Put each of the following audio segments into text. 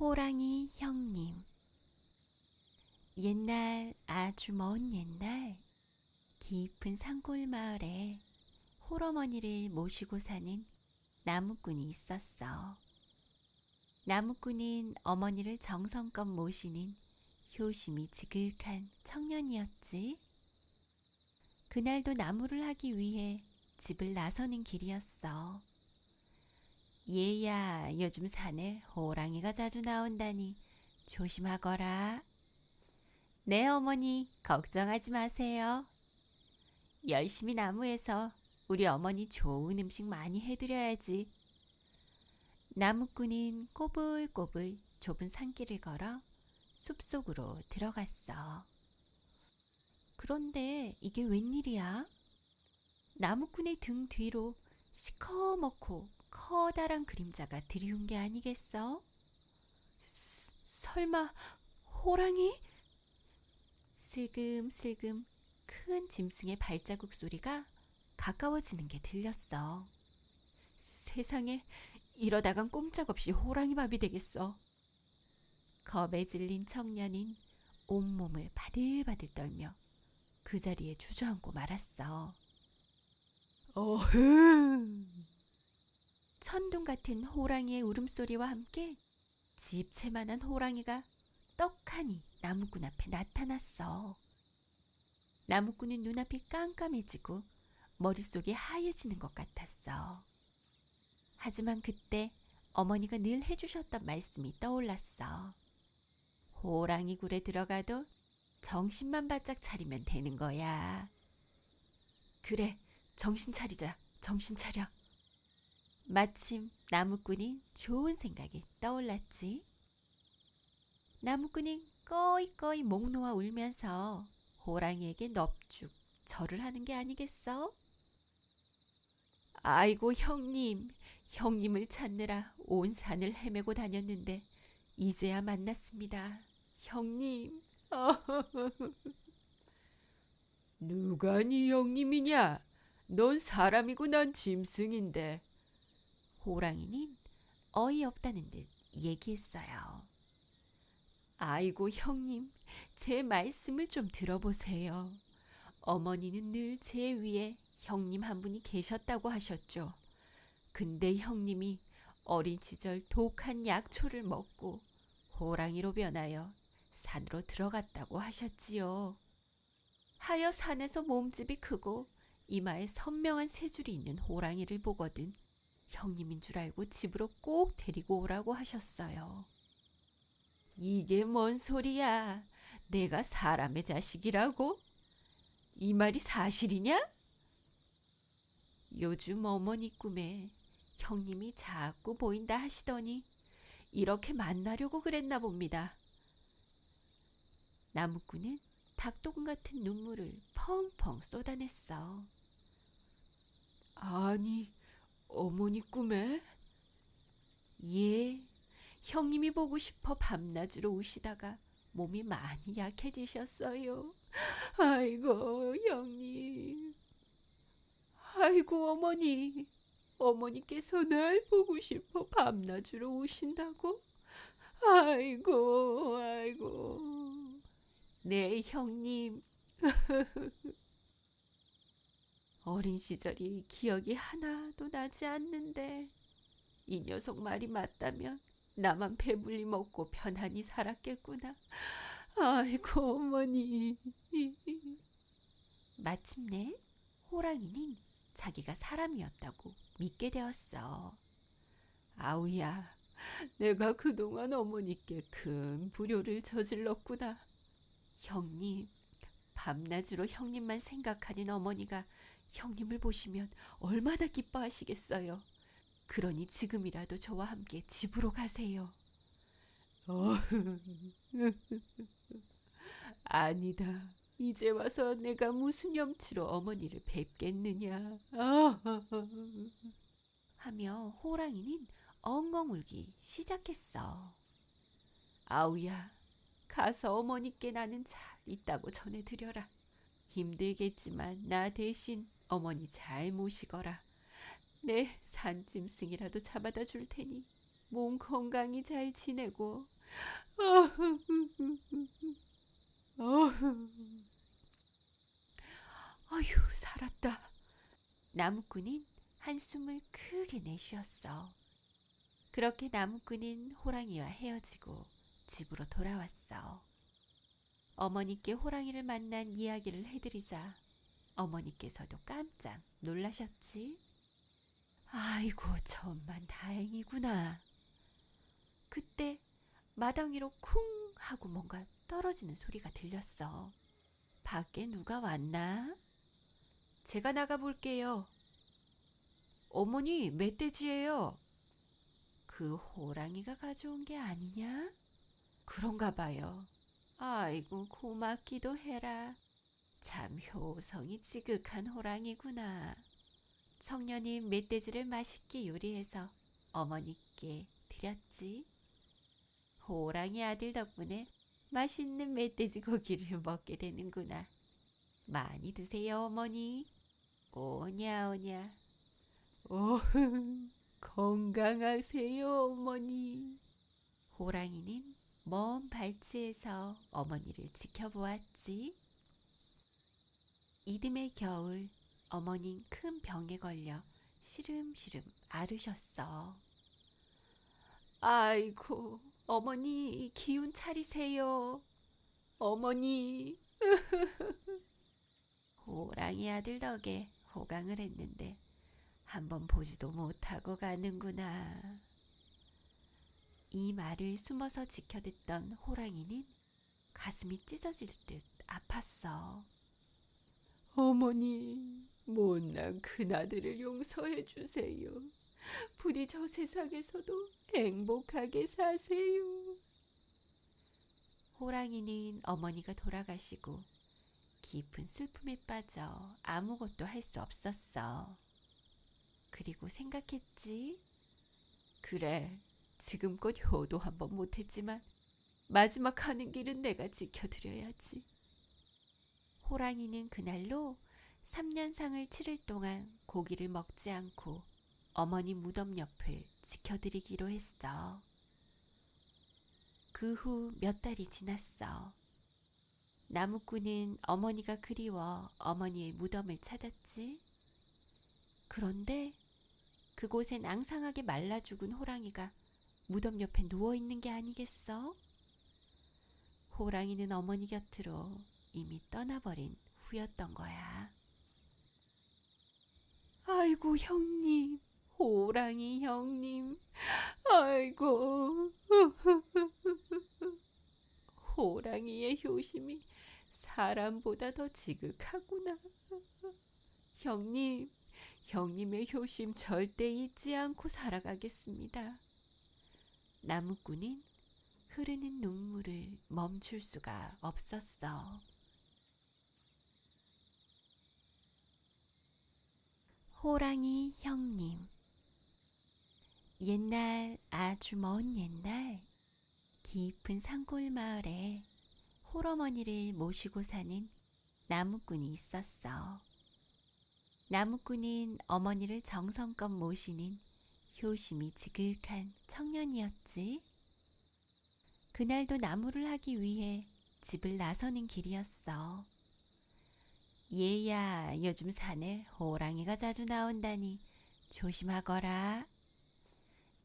호랑이 형님. 옛날, 아주 먼 옛날, 깊은 산골 마을에 홀어머니를 모시고 사는 나무꾼이 있었어. 나무꾼은 어머니를 정성껏 모시는 효심이 지극한 청년이었지. 그날도 나무를 하기 위해 집을 나서는 길이었어. 얘야, 요즘 산에 호랑이가 자주 나온다니 조심하거라. 네, 어머니, 걱정하지 마세요. 열심히 나무해서 우리 어머니 좋은 음식 많이 해드려야지. 나무꾼은 꼬불꼬불 좁은 산길을 걸어 숲속으로 들어갔어. 그런데 이게 웬일이야? 나무꾼의 등 뒤로 시커멓고 커다란 그림자가 들이운 게 아니겠어? 설마 호랑이? 슬금슬금 큰 짐승의 발자국 소리가 가까워지는 게 들렸어. 세상에, 이러다간 꼼짝없이 호랑이밥이 되겠어. 겁에 질린 청년인 온몸을 바들바들 떨며 그 자리에 주저앉고 말았어. 어흥! 천둥 같은 호랑이의 울음소리와 함께 집채만한 호랑이가 떡하니 나무꾼 앞에 나타났어. 나무꾼은 눈앞이 깜깜해지고 머릿속이 하얘지는 것 같았어. 하지만 그때 어머니가 늘 해주셨던 말씀이 떠올랐어. 호랑이 굴에 들어가도 정신만 바짝 차리면 되는 거야. 그래, 정신 차리자, 정신 차려. 마침 나무꾼이 좋은 생각이 떠올랐지. 나무꾼이 꺼이꺼이 목 놓아 울면서 호랑이에게 넙죽 절을 하는 게 아니겠어? 아이고 형님, 형님을 찾느라 온 산을 헤매고 다녔는데 이제야 만났습니다. 형님. 누가 네 형님이냐? 넌 사람이고 난 짐승인데. 호랑이는 어이없다는 듯 얘기했어요. 아이고 형님, 제 말씀을 좀 들어보세요. 어머니는 늘 제 위에 형님 한 분이 계셨다고 하셨죠. 근데 형님이 어린 시절 독한 약초를 먹고 호랑이로 변하여 산으로 들어갔다고 하셨지요. 하여 산에서 몸집이 크고 이마에 선명한 세 줄이 있는 호랑이를 보거든 형님인 줄 알고 집으로 꼭 데리고 오라고 하셨어요. 이게 뭔 소리야? 내가 사람의 자식이라고? 이 말이 사실이냐? 요즘 어머니 꿈에 형님이 자꾸 보인다 하시더니 이렇게 만나려고 그랬나 봅니다. 나무꾼은 닭똥 같은 눈물을 펑펑 쏟아냈어. 아니, 어머니 꿈에? 예, 형님이 보고 싶어 밤낮으로 우시다가 몸이 많이 약해지셨어요. 아이고, 형님. 아이고, 어머니. 어머니께서 날 보고 싶어 밤낮으로 우신다고? 아이고, 아이고. 네, 형님. 어린 시절이 기억이 하나도 나지 않는데 이 녀석 말이 맞다면 나만 배불리 먹고 편안히 살았겠구나. 아이고, 어머니. 마침내 호랑이는 자기가 사람이었다고 믿게 되었어. 아우야, 내가 그동안 어머니께 큰 불효를 저질렀구나. 형님, 밤낮으로 형님만 생각하는 어머니가 형님을 보시면 얼마나 기뻐하시겠어요. 그러니 지금이라도 저와 함께 집으로 가세요. 아니다. 이제 와서 내가 무슨 염치로 어머니를 뵙겠느냐. 하며 호랑이는 엉엉 울기 시작했어. 아우야, 가서 어머니께 나는 잘 있다고 전해드려라. 힘들겠지만 나 대신 어머니 잘 모시거라. 내 산짐승이라도 잡아다 줄 테니 몸 건강히 잘 지내고. 아휴, 살았다. 나무꾼은 한숨을 크게 내쉬었어. 그렇게 나무꾼은 호랑이와 헤어지고 집으로 돌아왔어. 어머니께 호랑이를 만난 이야기를 해드리자 어머니께서도 깜짝 놀라셨지. 아이고, 천만 다행이구나. 그때 마당 위로 쿵 하고 뭔가 떨어지는 소리가 들렸어. 밖에 누가 왔나? 제가 나가볼게요. 어머니, 멧돼지예요. 그 호랑이가 가져온 게 아니냐? 그런가 봐요. 아이고, 고맙기도 해라. 참 효성이 지극한 호랑이구나. 청년이 멧돼지를 맛있게 요리해서 어머니께 드렸지. 호랑이 아들 덕분에 맛있는 멧돼지 고기를 먹게 되는구나. 많이 드세요, 어머니. 오냐 오냐. 오, 건강하세요, 어머니. 호랑이는 먼 발치에서 어머니를 지켜보았지. 이듬해 겨울, 어머니는 큰 병에 걸려 시름시름 앓으셨어. 아이고, 어머니 기운 차리세요. 어머니. 호랑이 아들 덕에 호강을 했는데 한번 보지도 못하고 가는구나. 이 말을 숨어서 지켜듣던 호랑이는 가슴이 찢어질 듯 아팠어. 어머니, 못난 큰아들을 용서해 주세요. 부디 저 세상에서도 행복하게 사세요. 호랑이는 어머니가 돌아가시고 깊은 슬픔에 빠져 아무것도 할 수 없었어. 그리고 생각했지. 그래, 지금껏 효도 한번 못했지만 마지막 가는 길은 내가 지켜드려야지. 호랑이는 그날로 3년상을 치를 동안 고기를 먹지 않고 어머니 무덤 옆을 지켜드리기로 했어. 그 후 몇 달이 지났어. 나무꾼은 어머니가 그리워 어머니의 무덤을 찾았지. 그런데 그곳엔 앙상하게 말라 죽은 호랑이가 무덤 옆에 누워있는 게 아니겠어? 호랑이는 어머니 곁으로 이미 떠나버린 후였던 거야. 아이고, 형님, 호랑이 형님, 아이고. 호랑이의 효심이 사람보다 더 지극하구나. 형님, 형님의 효심 절대 잊지 않고 살아가겠습니다. 나무꾼은 흐르는 눈물을 멈출 수가 없었어. 호랑이 형님. 옛날, 아주 먼 옛날, 깊은 산골 마을에 홀어머니를 모시고 사는 나무꾼이 있었어. 나무꾼은 어머니를 정성껏 모시는 효심이 지극한 청년이었지. 그날도 나무를 하기 위해 집을 나서는 길이었어. 얘야, 요즘 산에 호랑이가 자주 나온다니 조심하거라.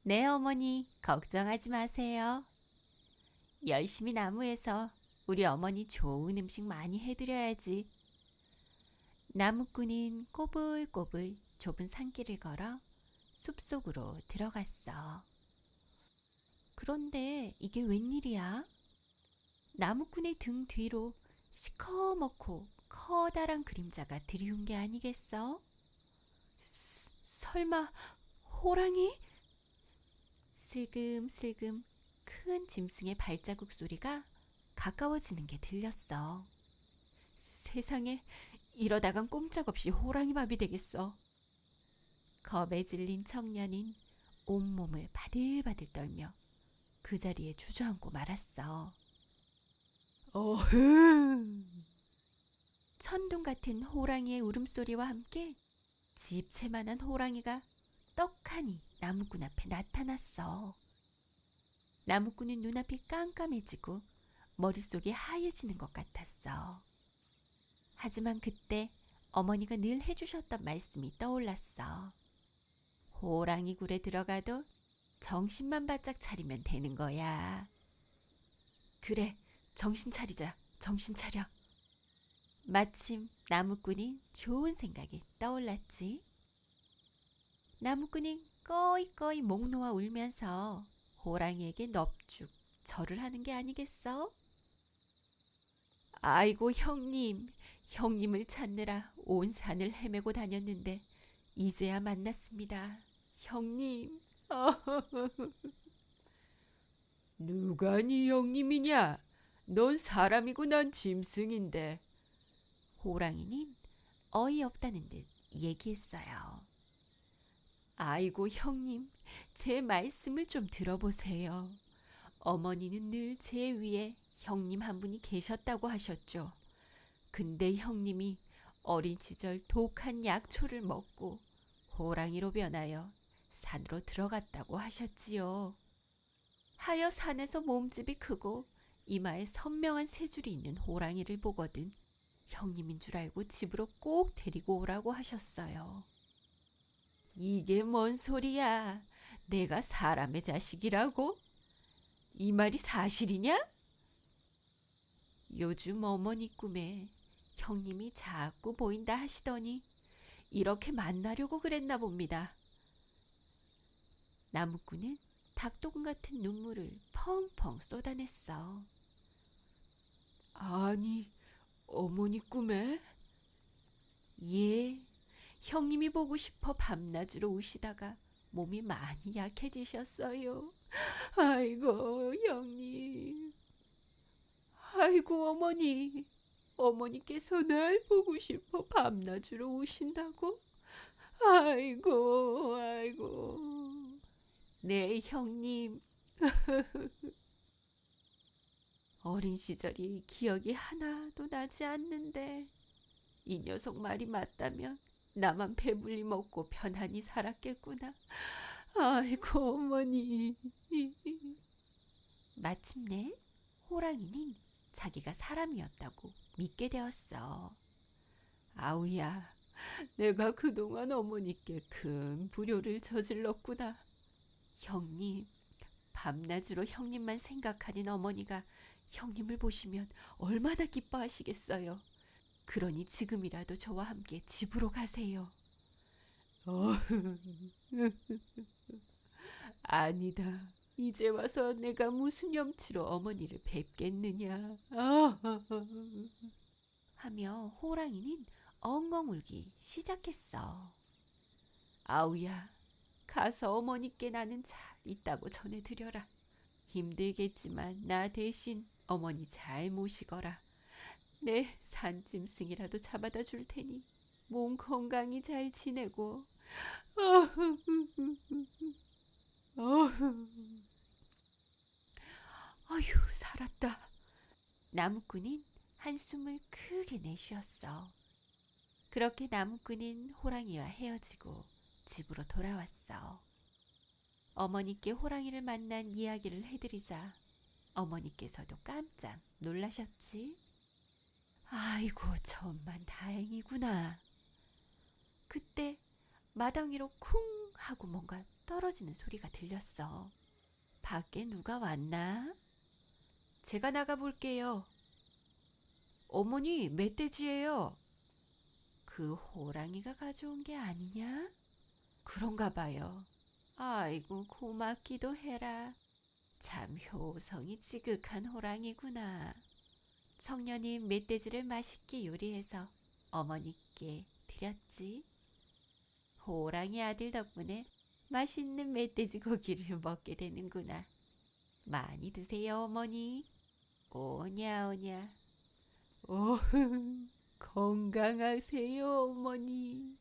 네, 어머니, 걱정하지 마세요. 열심히 나무해서 우리 어머니 좋은 음식 많이 해드려야지. 나무꾼은 꼬불꼬불 좁은 산길을 걸어 숲속으로 들어갔어. 그런데 이게 웬일이야? 나무꾼의 등 뒤로 시커멓고 커다란 그림자가 들이운 게 아니겠어? 설마 호랑이? 슬금슬금 큰 짐승의 발자국 소리가 가까워지는 게 들렸어. 세상에, 이러다간 꼼짝없이 호랑이밥이 되겠어. 겁에 질린 청년인 온몸을 바들바들 떨며 그 자리에 주저앉고 말았어. 어흥! 천둥 같은 호랑이의 울음소리와 함께 집채만한 호랑이가 떡하니 나무꾼 앞에 나타났어. 나무꾼은 눈앞이 깜깜해지고 머릿속이 하얘지는 것 같았어. 하지만 그때 어머니가 늘 해주셨던 말씀이 떠올랐어. 호랑이 굴에 들어가도 정신만 바짝 차리면 되는 거야. 그래, 정신 차리자, 정신 차려. 마침 나무꾼이 좋은 생각이 떠올랐지. 나무꾼이 꺼이꺼이 목 놓아 울면서 호랑이에게 넙죽 절을 하는 게 아니겠어? 아이고 형님, 형님을 찾느라 온 산을 헤매고 다녔는데 이제야 만났습니다. 형님. 누가 네 형님이냐? 넌 사람이고 난 짐승인데. 호랑이는 어이없다는 듯 얘기했어요. 아이고 형님, 제 말씀을 좀 들어보세요. 어머니는 늘 제 위에 형님 한 분이 계셨다고 하셨죠. 근데 형님이 어린 시절 독한 약초를 먹고 호랑이로 변하여 산으로 들어갔다고 하셨지요. 하여 산에서 몸집이 크고 이마에 선명한 세 줄이 있는 호랑이를 보거든 형님인 줄 알고 집으로 꼭 데리고 오라고 하셨어요. 이게 뭔 소리야? 내가 사람의 자식이라고? 이 말이 사실이냐? 요즘 어머니 꿈에 형님이 자꾸 보인다 하시더니 이렇게 만나려고 그랬나 봅니다. 나무꾼은 닭똥 같은 눈물을 펑펑 쏟아냈어. 아니, 어머니 꿈에? 예, 형님이 보고 싶어 밤낮으로 우시다가 몸이 많이 약해지셨어요. 아이고, 형님. 아이고, 어머니. 어머니께서 날 보고 싶어 밤낮으로 우신다고? 아이고, 아이고. 네, 형님. 어린 시절이 기억이 하나도 나지 않는데 이 녀석 말이 맞다면 나만 배불리 먹고 편안히 살았겠구나. 아이고 어머니. 마침내 호랑이는 자기가 사람이었다고 믿게 되었어. 아우야, 내가 그동안 어머니께 큰 불효를 저질렀구나. 형님, 밤낮으로 형님만 생각하는 어머니가 형님을 보시면 얼마나 기뻐하시겠어요. 그러니 지금이라도 저와 함께 집으로 가세요. 아니다. 이제 와서 내가 무슨 염치로 어머니를 뵙겠느냐. 하며 호랑이는 엉엉 울기 시작했어. 아우야, 가서 어머니께 나는 잘 있다고 전해드려라. 힘들겠지만 나 대신 어머니 잘 모시거라. 내 산짐승이라도 잡아다 줄 테니 몸 건강히 잘 지내고. 아휴, 살았다. 나무꾼은 한숨을 크게 내쉬었어. 그렇게 나무꾼은 호랑이와 헤어지고 집으로 돌아왔어. 어머니께 호랑이를 만난 이야기를 해드리자 어머니께서도 깜짝 놀라셨지. 아이고, 천만 다행이구나. 그때 마당 위로 쿵 하고 뭔가 떨어지는 소리가 들렸어. 밖에 누가 왔나? 제가 나가볼게요. 어머니, 멧돼지예요. 그 호랑이가 가져온 게 아니냐? 그런가 봐요. 아이고, 고맙기도 해라. 참 효성이 지극한 호랑이구나. 청년이 멧돼지를 맛있게 요리해서 어머니께 드렸지. 호랑이 아들 덕분에 맛있는 멧돼지 고기를 먹게 되는구나. 많이 드세요, 어머니. 오냐, 오냐. 건강하세요, 어머니.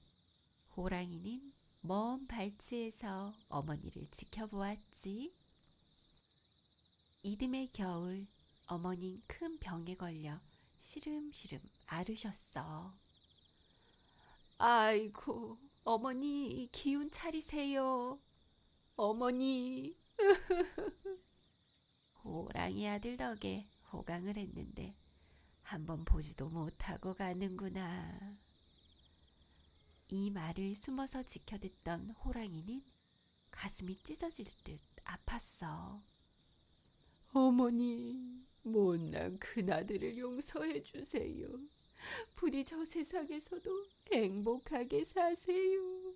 호랑이는 먼 발치에서 어머니를 지켜보았지. 이듬해 겨울, 어머니는 큰 병에 걸려 시름시름 앓으셨어. 아이고, 어머니 기운 차리세요. 어머니. 호랑이 아들 덕에 호강을 했는데 한번 보지도 못하고 가는구나. 이 말을 숨어서 지켜듣던 호랑이는 가슴이 찢어질 듯 아팠어. 어머니, 못난 큰아들을 용서해 주세요. 부디 저 세상에서도 행복하게 사세요.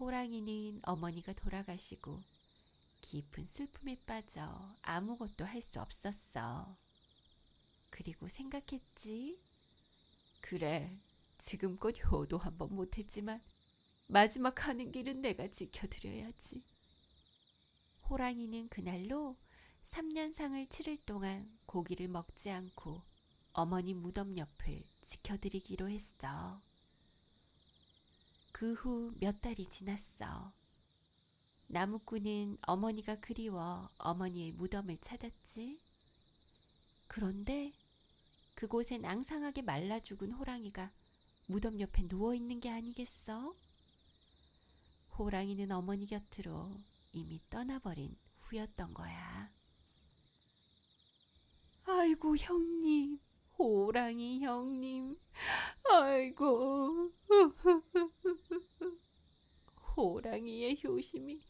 호랑이는 어머니가 돌아가시고 깊은 슬픔에 빠져 아무것도 할 수 없었어. 그리고 생각했지. 그래, 지금껏 효도 한번 못했지만 마지막 가는 길은 내가 지켜드려야지. 호랑이는 그날로 3년상을 치를 동안 고기를 먹지 않고 어머니 무덤 옆을 지켜드리기로 했어. 그 후 몇 달이 지났어. 나무꾼은 어머니가 그리워 어머니의 무덤을 찾았지. 그런데 그곳엔 앙상하게 말라 죽은 호랑이가 무덤 옆에 누워있는 게 아니겠어? 호랑이는 어머니 곁으로 이미 떠나버린 후였던 거야. 아이고 형님, 호랑이 형님, 아이고. 호랑이의 효심이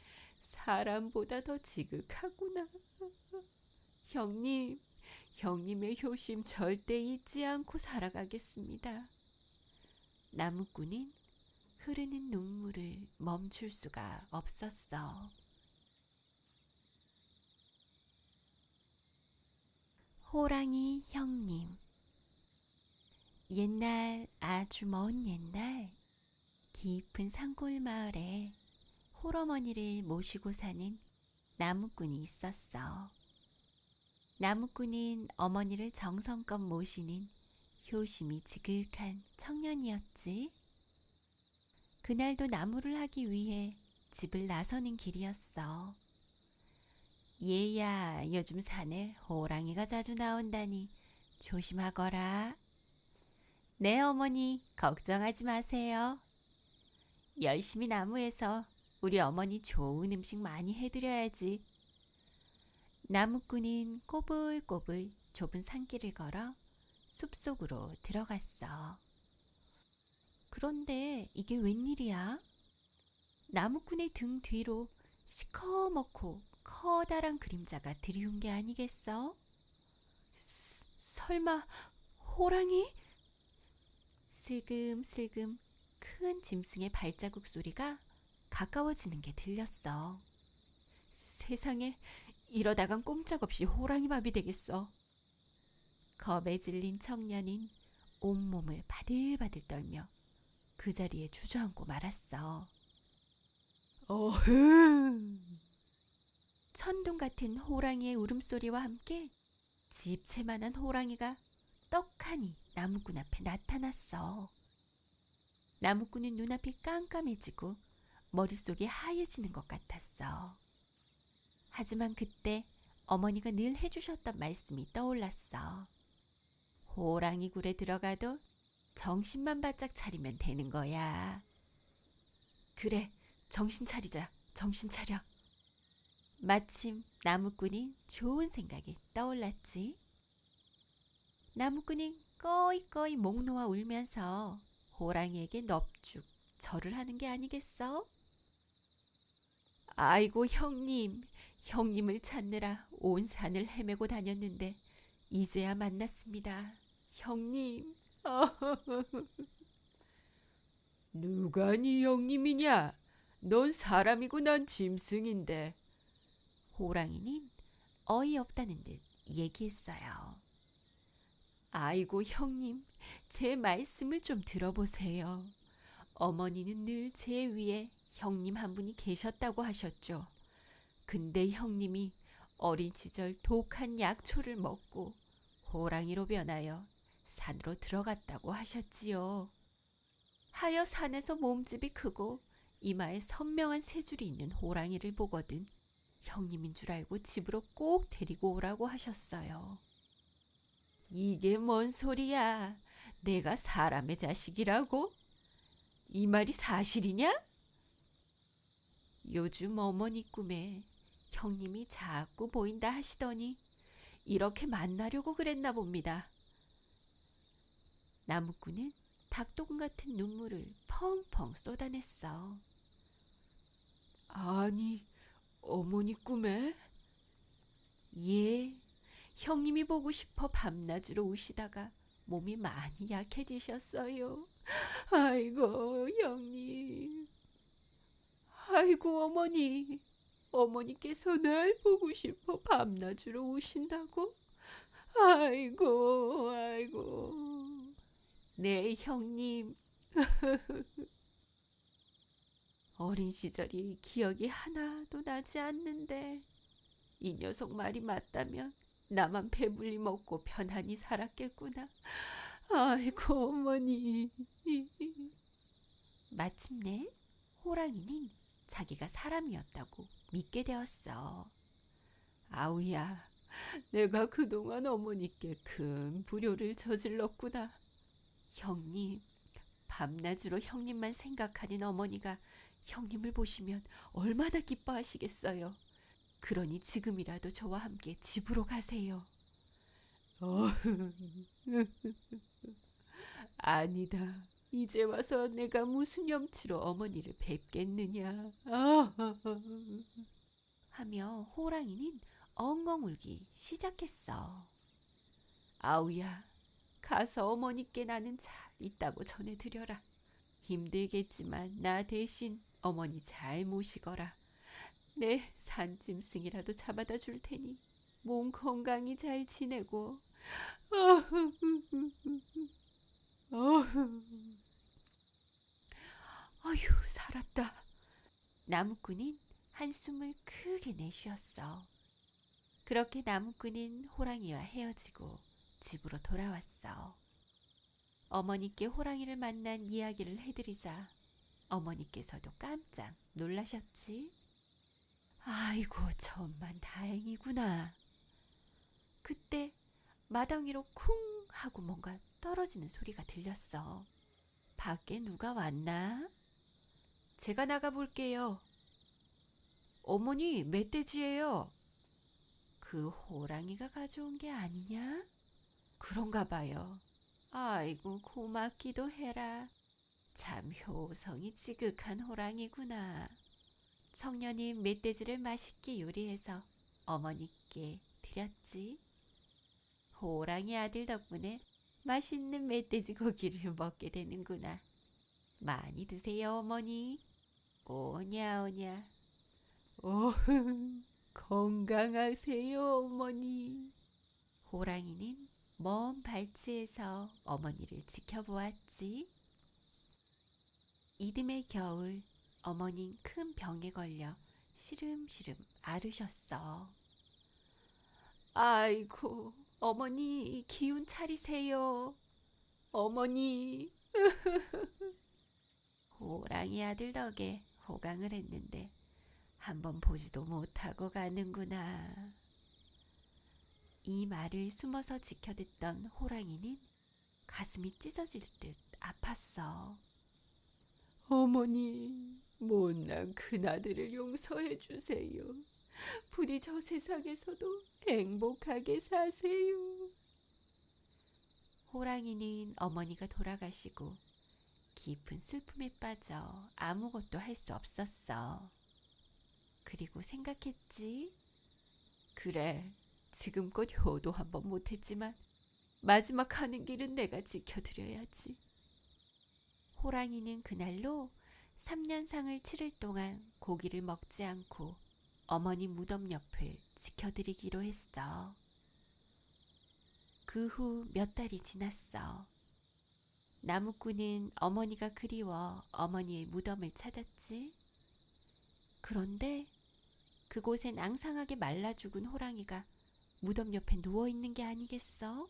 사람보다 더 지극하구나. 형님, 형님의 효심 절대 잊지 않고 살아가겠습니다. 나무꾼은 흐르는 눈물을 멈출 수가 없었어. 호랑이 형님. 옛날, 아주 먼 옛날, 깊은 산골 마을에 홀어머니를 모시고 사는 나무꾼이 있었어. 나무꾼은 어머니를 정성껏 모시는 효심이 지극한 청년이었지. 그날도 나무를 하기 위해 집을 나서는 길이었어. 얘야, 요즘 산에 호랑이가 자주 나온다니 조심하거라. 네 어머니, 걱정하지 마세요. 열심히 나무해서 우리 어머니 좋은 음식 많이 해드려야지. 나무꾼은 꼬불꼬불 좁은 산길을 걸어 숲속으로 들어갔어. 그런데 이게 웬일이야? 나무꾼의 등 뒤로 시커멓고 커다란 그림자가 들이운 게 아니겠어? 설마 호랑이? 슬금슬금 큰 짐승의 발자국 소리가 가까워지는 게 들렸어. 세상에, 이러다간 꼼짝없이 호랑이밥이 되겠어. 겁에 질린 청년인 온몸을 바들바들 떨며 그 자리에 주저앉고 말았어. 어흥! 천둥 같은 호랑이의 울음소리와 함께 집채만한 호랑이가 떡하니 나무꾼 앞에 나타났어. 나무꾼은 눈앞이 깜깜해지고 머릿속이 하얘지는 것 같았어. 하지만 그때 어머니가 늘 해주셨던 말씀이 떠올랐어. 호랑이 굴에 들어가도 정신만 바짝 차리면 되는 거야. 그래, 정신 차리자, 정신 차려. 마침 나무꾼이 좋은 생각이 떠올랐지. 나무꾼이 꺼이꺼이 목 놓아 울면서 호랑이에게 넙죽 절을 하는 게 아니겠어? 아이고 형님, 형님을 찾느라 온 산을 헤매고 다녔는데 이제야 만났습니다. 형님. 누가 네 형님이냐? 넌 사람이고 난 짐승인데. 호랑이는 어이없다는 듯 얘기했어요. 아이고 형님, 제 말씀을 좀 들어보세요. 어머니는 늘 제 위에 형님 한 분이 계셨다고 하셨죠. 근데 형님이 어린 시절 독한 약초를 먹고 호랑이로 변하여 산으로 들어갔다고 하셨지요. 하여 산에서 몸집이 크고 이마에 선명한 세 줄이 있는 호랑이를 보거든 형님인 줄 알고 집으로 꼭 데리고 오라고 하셨어요. 이게 뭔 소리야? 내가 사람의 자식이라고? 이 말이 사실이냐? 요즘 어머니 꿈에 형님이 자꾸 보인다 하시더니 이렇게 만나려고 그랬나 봅니다. 나무꾼은 닭똥 같은 눈물을 펑펑 쏟아냈어. 아니, 어머니 꿈에? 예, 형님이 보고 싶어 밤낮으로 우시다가 몸이 많이 약해지셨어요. 아이고, 형님. 아이고, 어머니. 어머니께서 날 보고 싶어 밤낮으로 우신다고? 아이고, 아이고. 네, 형님. 어린 시절이 기억이 하나도 나지 않는데 이 녀석 말이 맞다면 나만 배불리 먹고 편안히 살았겠구나. 아이고, 어머니. 마침내 호랑이는 자기가 사람이었다고 믿게 되었어. 아우야, 내가 그동안 어머니께 큰 불효를 저질렀구나. 형님, 밤낮으로 형님만 생각하는 어머니가 형님을 보시면 얼마나 기뻐하시겠어요. 그러니 지금이라도 저와 함께 집으로 가세요. 아니다. 이제 와서 내가 무슨 염치로 어머니를 뵙겠느냐. 하며 호랑이는 엉엉 울기 시작했어. 아우야, 가서 어머니께 나는 잘 있다고 전해드려라. 힘들겠지만 나 대신 어머니 잘 모시거라. 내 산짐승이라도 잡아다 줄 테니 몸 건강히 잘 지내고. 어휴, 살았다. 나무꾼은 한숨을 크게 내쉬었어. 그렇게 나무꾼은 호랑이와 헤어지고 집으로 돌아왔어. 어머니께 호랑이를 만난 이야기를 해드리자 어머니께서도 깜짝 놀라셨지. 아이고, 천만 다행이구나. 그때 마당 위로 쿵 하고 뭔가 떨어지는 소리가 들렸어. 밖에 누가 왔나? 제가 나가볼게요. 어머니, 멧돼지예요. 그 호랑이가 가져온 게 아니냐? 그런가 봐요. 아이고, 고맙기도 해라. 참 효성이 지극한 호랑이구나. 청년이 멧돼지를 맛있게 요리해서 어머니께 드렸지. 호랑이 아들 덕분에 맛있는 멧돼지 고기를 먹게 되는구나. 많이 드세요, 어머니. 오냐, 오냐. 건강하세요, 어머니. 호랑이는 먼 발치에서 어머니를 지켜보았지. 이듬해 겨울, 어머니는 큰 병에 걸려 시름시름 앓으셨어. 아이고, 어머니 기운 차리세요. 어머니. 호랑이 아들 덕에 호강을 했는데 한번 보지도 못하고 가는구나. 이 말을 숨어서 지켜듣던 호랑이는 가슴이 찢어질 듯 아팠어. 어머니, 못난 큰아들을 용서해 주세요. 부디 저 세상에서도 행복하게 사세요. 호랑이는 어머니가 돌아가시고 깊은 슬픔에 빠져 아무것도 할 수 없었어. 그리고 생각했지. 그래, 지금껏 효도 한번 못했지만 마지막 하는 길은 내가 지켜드려야지. 호랑이는 그날로 3년상을 치를 동안 고기를 먹지 않고 어머니 무덤 옆을 지켜드리기로 했어. 그 후 몇 달이 지났어. 나무꾼은 어머니가 그리워 어머니의 무덤을 찾았지. 그런데 그곳엔 앙상하게 말라 죽은 호랑이가 무덤 옆에 누워있는 게 아니겠어?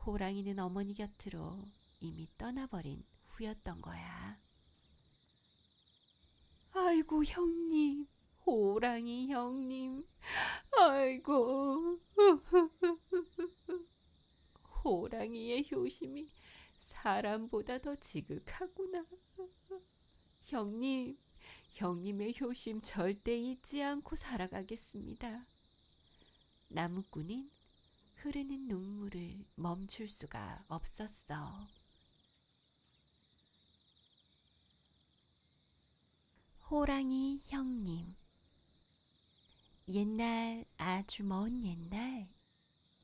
호랑이는 어머니 곁으로 이미 떠나버린 후였던 거야. 아이고, 형님, 호랑이 형님, 아이고. 호랑이의 효심이 사람보다 더 지극하구나. 형님, 형님의 효심 절대 잊지 않고 살아가겠습니다. 나무꾼은 흐르는 눈물을 멈출 수가 없었어. 호랑이 형님. 옛날, 아주 먼 옛날,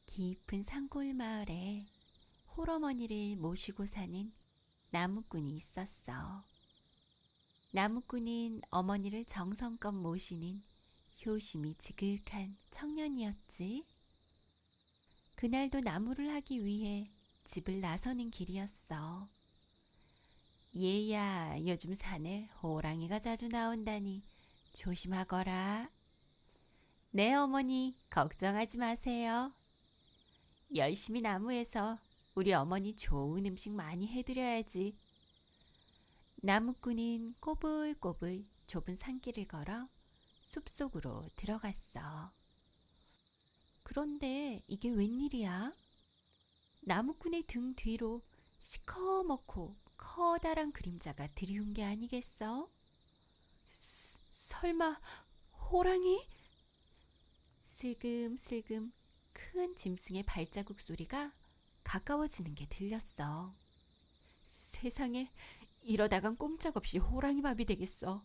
깊은 산골 마을에 홀어머니를 모시고 사는 나무꾼이 있었어. 나무꾼은 어머니를 정성껏 모시는 효심이 지극한 청년이었지. 그날도 나무를 하기 위해 집을 나서는 길이었어. 얘야, 요즘 산에 호랑이가 자주 나온다니 조심하거라. 네, 어머니, 걱정하지 마세요. 열심히 나무해서 우리 어머니 좋은 음식 많이 해드려야지. 나무꾼은 꼬불꼬불 좁은 산길을 걸어 숲속으로 들어갔어. 그런데 이게 웬일이야? 나무꾼의 등 뒤로 시커멓고 커다란 그림자가 들이운 게 아니겠어? 설마 호랑이? 슬금슬금 큰 짐승의 발자국 소리가 가까워지는 게 들렸어. 세상에, 이러다간 꼼짝없이 호랑이밥이 되겠어.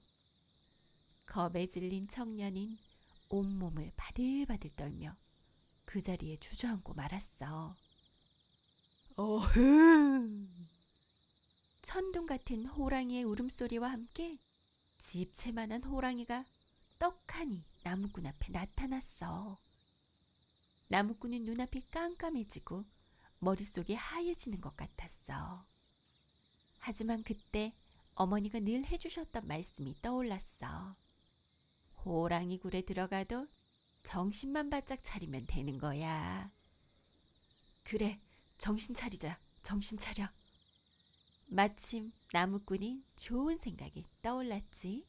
겁에 질린 청년인 온몸을 바들바들 떨며 그 자리에 주저앉고 말았어. 어흥! 천둥 같은 호랑이의 울음소리와 함께 집채만한 호랑이가 떡하니 나무꾼 앞에 나타났어. 나무꾼은 눈앞이 깜깜해지고 머릿속이 하얘지는 것 같았어. 하지만 그때 어머니가 늘 해주셨던 말씀이 떠올랐어. 호랑이 굴에 들어가도 정신만 바짝 차리면 되는 거야. 그래, 정신 차리자, 정신 차려. 마침 나무꾼이 좋은 생각이 떠올랐지.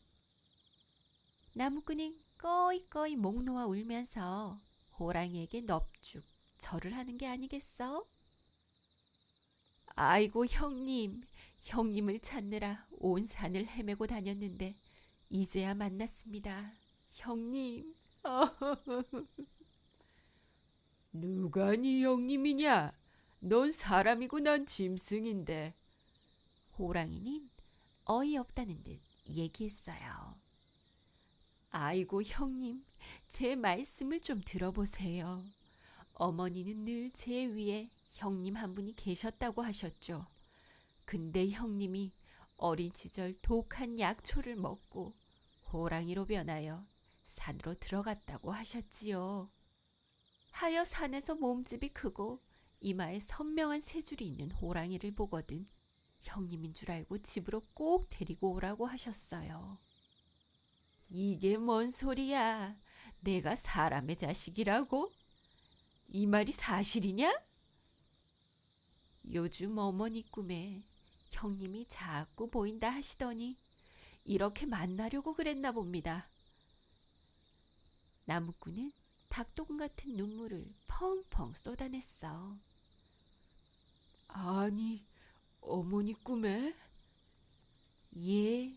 나무꾼이 꺼이꺼이 목 놓아 울면서 호랑이에게 넙죽 절을 하는 게 아니겠어? 아이고 형님, 형님을 찾느라 온 산을 헤매고 다녔는데 이제야 만났습니다. 형님. 누가 네 형님이냐? 넌 사람이고 난 짐승인데. 호랑이는 어이없다는 듯 얘기했어요. 아이고 형님, 제 말씀을 좀 들어보세요. 어머니는 늘 제 위에 형님 한 분이 계셨다고 하셨죠. 근데 형님이 어린 시절 독한 약초를 먹고 호랑이로 변하여 산으로 들어갔다고 하셨지요. 하여 산에서 몸집이 크고 이마에 선명한 세 줄이 있는 호랑이를 보거든 형님인 줄 알고 집으로 꼭 데리고 오라고 하셨어요. 이게 뭔 소리야? 내가 사람의 자식이라고? 이 말이 사실이냐? 요즘 어머니 꿈에 형님이 자꾸 보인다 하시더니 이렇게 만나려고 그랬나 봅니다. 나무꾼은 닭똥 같은 눈물을 펑펑 쏟아냈어. 아니, 어머니 꿈에? 예,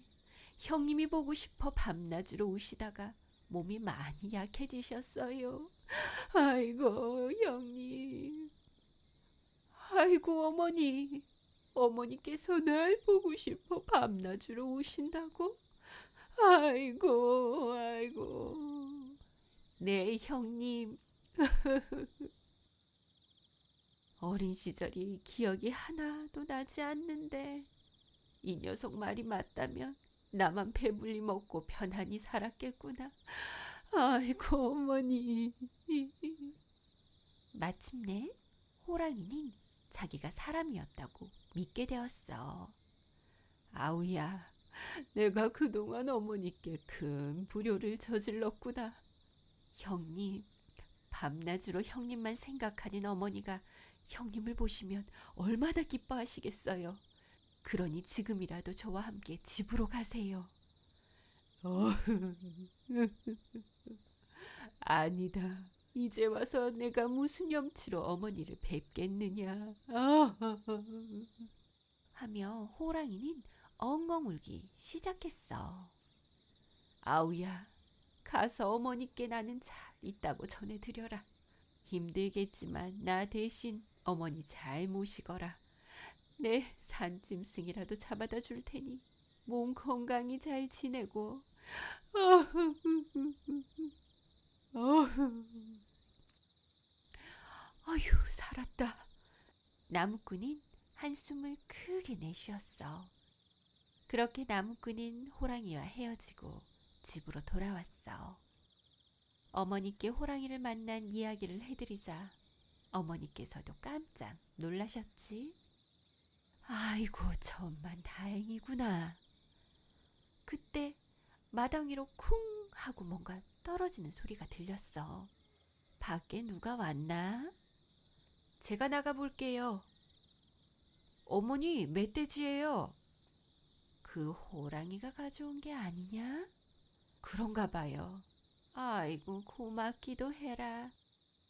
형님이 보고 싶어 밤낮으로 우시다가 몸이 많이 약해지셨어요. 아이고, 형님. 아이고, 어머니. 어머니께서 날 보고 싶어 밤낮으로 우신다고? 아이고, 아이고. 네, 형님. 어린 시절이 기억이 하나도 나지 않는데 이 녀석 말이 맞다면 나만 배불리 먹고 편안히 살았겠구나. 아이고, 어머니. 마침내 호랑이는 자기가 사람이었다고 믿게 되었어. 아우야, 내가 그동안 어머니께 큰 불효를 저질렀구나. 형님, 밤낮으로 형님만 생각하는 어머니가 형님을 보시면 얼마나 기뻐하시겠어요. 그러니 지금이라도 저와 함께 집으로 가세요. 아니다. 이제 와서 내가 무슨 염치로 어머니를 뵙겠느냐. 하며 호랑이는 엉엉 울기 시작했어. 아우야, 가서 어머니께 나는 잘 있다고 전해드려라. 힘들겠지만 나 대신 어머니 잘 모시거라. 내 산짐승이라도 잡아다 줄 테니 몸 건강히 잘 지내고. 아휴, 살았다. 나무꾼인 한숨을 크게 내쉬었어. 그렇게 나무꾼인 호랑이와 헤어지고 집으로 돌아왔어. 어머니께 호랑이를 만난 이야기를 해드리자 어머니께서도 깜짝 놀라셨지. 아이고, 천만 다행이구나. 그때 마당 위로 쿵 하고 뭔가 떨어지는 소리가 들렸어. 밖에 누가 왔나? 제가 나가볼게요. 어머니, 멧돼지예요. 그 호랑이가 가져온 게 아니냐? 그런가 봐요. 아이고, 고맙기도 해라.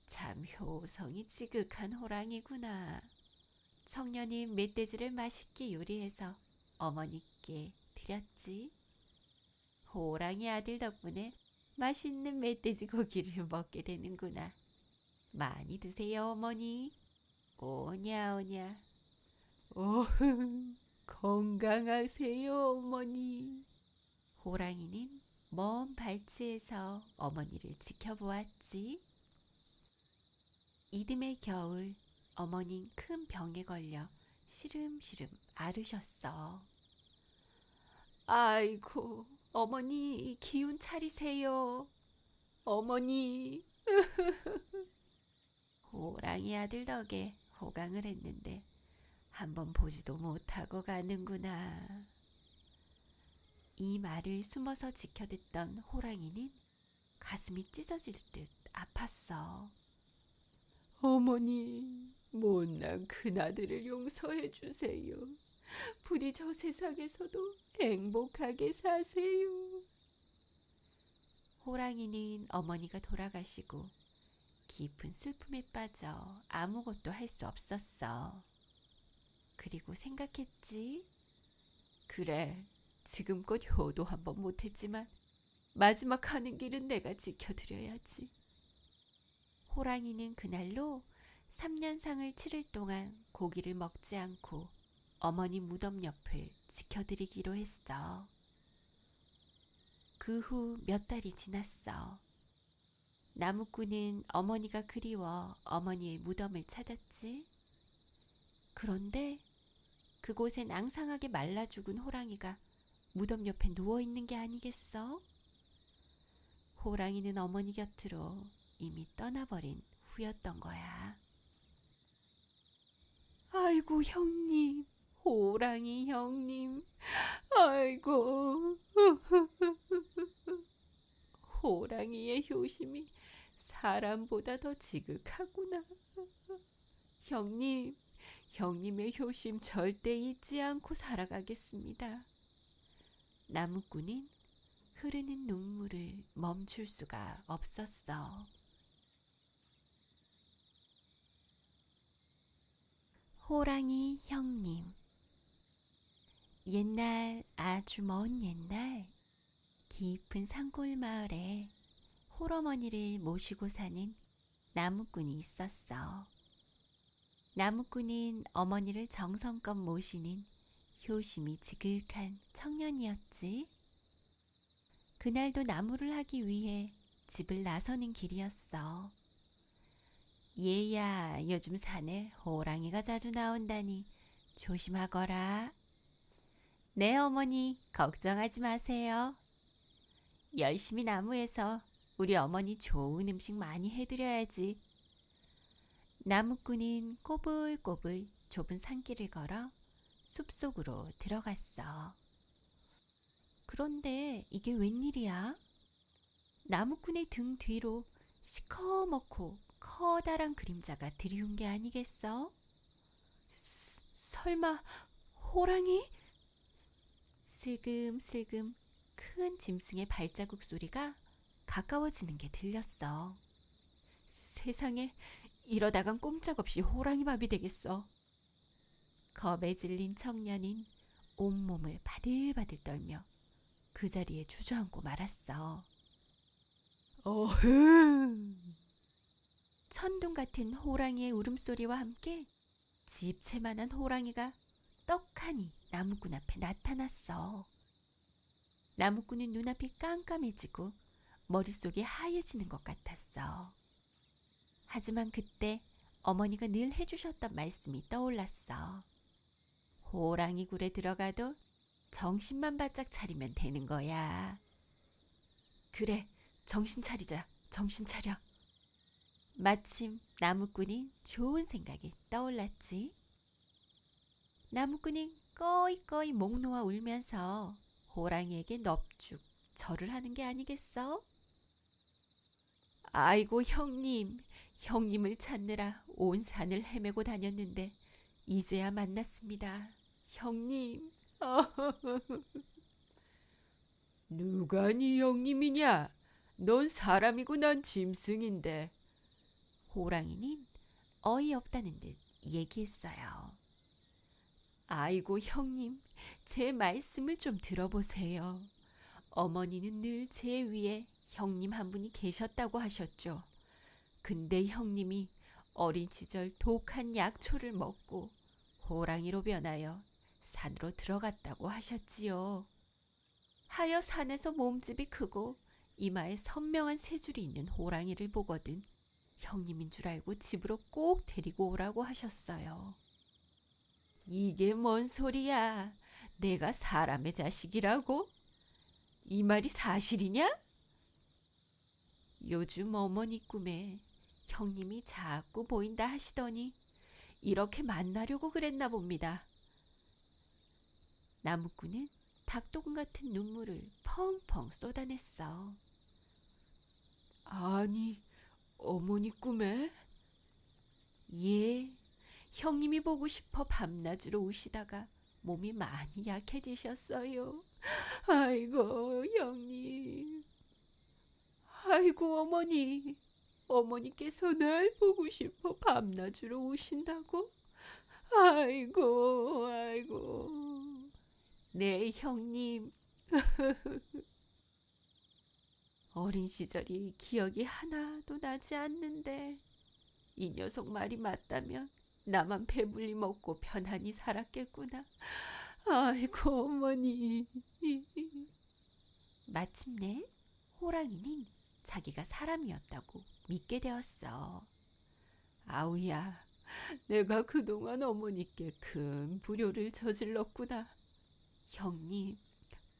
참 효성이 지극한 호랑이구나. 청년이 멧돼지를 맛있게 요리해서 어머니께 드렸지. 호랑이 아들 덕분에 맛있는 멧돼지 고기를 먹게 되는구나. 많이 드세요, 어머니. 오냐 오냐. 건강하세요, 어머니. 호랑이는 먼 발치에서 어머니를 지켜보았지. 이듬해 겨울, 어머니는 큰 병에 걸려 시름시름 앓으셨어. 아이고, 어머니 기운 차리세요. 어머니. 호랑이 아들 덕에 호강을 했는데 한번 보지도 못하고 가는구나. 이 말을 숨어서 지켜듣던 호랑이는 가슴이 찢어질 듯 아팠어. 어머니, 못난 큰아들을 용서해 주세요. 부디 저 세상에서도 행복하게 사세요. 호랑이는 어머니가 돌아가시고 깊은 슬픔에 빠져 아무것도 할 수 없었어. 그리고 생각했지. 그래, 지금껏 효도 한번 못했지만 마지막 가는 길은 내가 지켜드려야지. 호랑이는 그날로 3년상을 치를 동안 고기를 먹지 않고 어머니 무덤 옆을 지켜드리기로 했어. 그 후 몇 달이 지났어. 나무꾼은 어머니가 그리워 어머니의 무덤을 찾았지. 그런데 그곳엔 앙상하게 말라 죽은 호랑이가 무덤 옆에 누워있는 게 아니겠어? 호랑이는 어머니 곁으로 이미 떠나버린 후였던 거야. 아이고, 형님, 호랑이 형님, 아이고. 호랑이의 효심이 사람보다 더 지극하구나. 형님, 형님의 효심 절대 잊지 않고 살아가겠습니다. 나무꾼은 흐르는 눈물을 멈출 수가 없었어. 호랑이 형님. 옛날, 아주 먼 옛날, 깊은 산골 마을에 홀어머니를 모시고 사는 나무꾼이 있었어. 나무꾼은 어머니를 정성껏 모시는 효심이 지극한 청년이었지. 그날도 나무를 하기 위해 집을 나서는 길이었어. 얘야, 요즘 산에 호랑이가 자주 나온다니 조심하거라. 네, 어머니, 걱정하지 마세요. 열심히 나무에서 우리 어머니 좋은 음식 많이 해드려야지. 나무꾼은 꼬불꼬불 좁은 산길을 걸어 숲속으로 들어갔어. 그런데 이게 웬일이야? 나무꾼의 등 뒤로 시커멓고 커다란 그림자가 들이운 게 아니겠어? 설마 호랑이? 슬금슬금 큰 짐승의 발자국 소리가 가까워지는 게 들렸어. 세상에, 이러다간 꼼짝없이 호랑이밥이 되겠어. 겁에 질린 청년인 온몸을 바들바들 떨며 그 자리에 주저앉고 말았어. 어흥. 천둥 같은 호랑이의 울음소리와 함께 집채만한 호랑이가 떡하니 나무꾼 앞에 나타났어. 나무꾼은 눈앞이 깜깜해지고 머릿속이 하얘지는 것 같았어. 하지만 그때 어머니가 늘 해주셨던 말씀이 떠올랐어. 호랑이 굴에 들어가도 정신만 바짝 차리면 되는 거야. 그래, 정신 차리자, 정신 차려. 마침 나무꾼이 좋은 생각이 떠올랐지. 나무꾼이 꺼이꺼이 목 놓아 울면서 호랑이에게 넙죽 절을 하는 게 아니겠어? 아이고 형님, 형님을 찾느라 온 산을 헤매고 다녔는데 이제야 만났습니다. 형님. 누가 네 형님이냐? 넌 사람이고 난 짐승인데. 호랑이는 어이없다는 듯 얘기했어요. 아이고 형님, 제 말씀을 좀 들어보세요. 어머니는 늘 제 위에 형님 한 분이 계셨다고 하셨죠. 근데 형님이 어린 시절 독한 약초를 먹고 호랑이로 변하여 산으로 들어갔다고 하셨지요. 하여 산에서 몸집이 크고 이마에 선명한 세 줄이 있는 호랑이를 보거든 형님인 줄 알고 집으로 꼭 데리고 오라고 하셨어요. 이게 뭔 소리야? 내가 사람의 자식이라고? 이 말이 사실이냐? 요즘 어머니 꿈에 형님이 자꾸 보인다 하시더니 이렇게 만나려고 그랬나 봅니다. 나무꾼은 닭똥 같은 눈물을 펑펑 쏟아냈어. 아니, 어머니 꿈에? 예, 형님이 보고 싶어 밤낮으로 우시다가 몸이 많이 약해지셨어요. 아이고, 형님. 아이고, 어머니. 어머니께서 날 보고 싶어 밤낮으로 우신다고? 아이고, 아이고. 네, 형님. 어린 시절이 기억이 하나도 나지 않는데 이 녀석 말이 맞다면 나만 배불리 먹고 편안히 살았겠구나. 아이고, 어머니. 마침내 호랑이는 자기가 사람이었다고 믿게 되었어. 아우야, 내가 그동안 어머니께 큰 불효를 저질렀구나. 형님,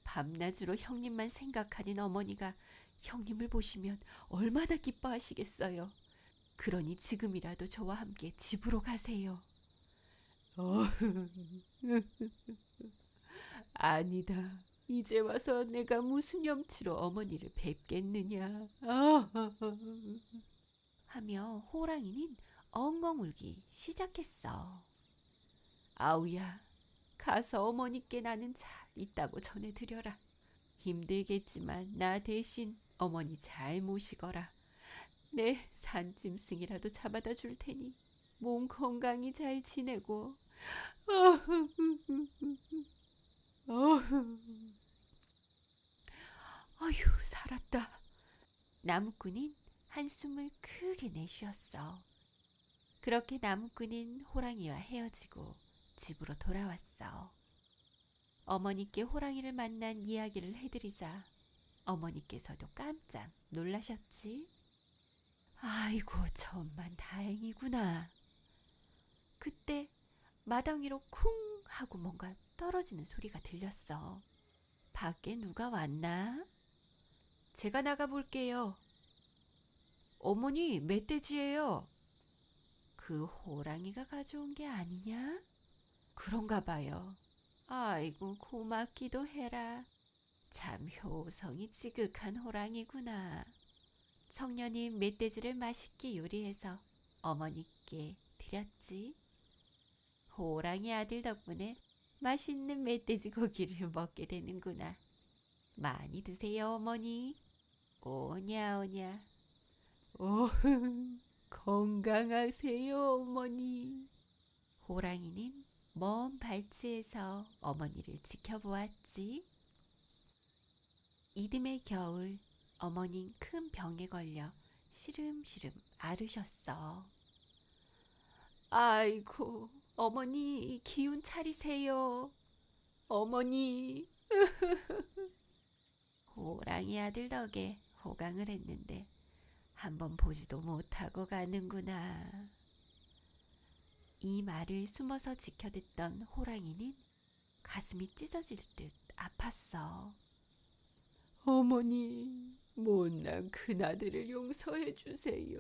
밤낮으로 형님만 생각하는 어머니가 형님을 보시면 얼마나 기뻐하시겠어요. 그러니 지금이라도 저와 함께 집으로 가세요. 아니다. 이제 와서 내가 무슨 염치로 어머니를 뵙겠느냐. 하며 호랑이는 엉엉 울기 시작했어. 아우야, 가서 어머니께 나는 잘 있다고 전해드려라. 힘들겠지만 나 대신 어머니 잘 모시거라. 내 산짐승이라도 잡아다 줄 테니 몸 건강히 잘 지내고. 어휴, 살았다. 나무꾼은 한숨을 크게 내쉬었어. 그렇게 나무꾼은 호랑이와 헤어지고 집으로 돌아왔어. 어머니께 호랑이를 만난 이야기를 해드리자 어머니께서도 깜짝 놀라셨지. 아이고, 천만 다행이구나. 그때 마당 위로 쿵 하고 뭔가 떨어지는 소리가 들렸어. 밖에 누가 왔나? 제가 나가볼게요. 어머니, 멧돼지예요. 그 호랑이가 가져온 게 아니냐? 그런가 봐요. 아이고, 고맙기도 해라. 참 효성이 지극한 호랑이구나. 청년이 멧돼지를 맛있게 요리해서 어머니께 드렸지. 호랑이 아들 덕분에 맛있는 멧돼지 고기를 먹게 되는구나. 많이 드세요, 어머니. 오냐, 오냐. 건강하세요, 어머니. 호랑이는 먼 발치에서 어머니를 지켜보았지. 이듬해 겨울 어머닌 큰 병에 걸려 시름시름 앓으셨어. 아이고, 어머니 기운 차리세요. 어머니. 호랑이 아들 덕에 호강을 했는데 한번 보지도 못하고 가는구나. 이 말을 숨어서 지켜듣던 호랑이는 가슴이 찢어질 듯 아팠어. 어머니, 못난 큰아들을 용서해 주세요.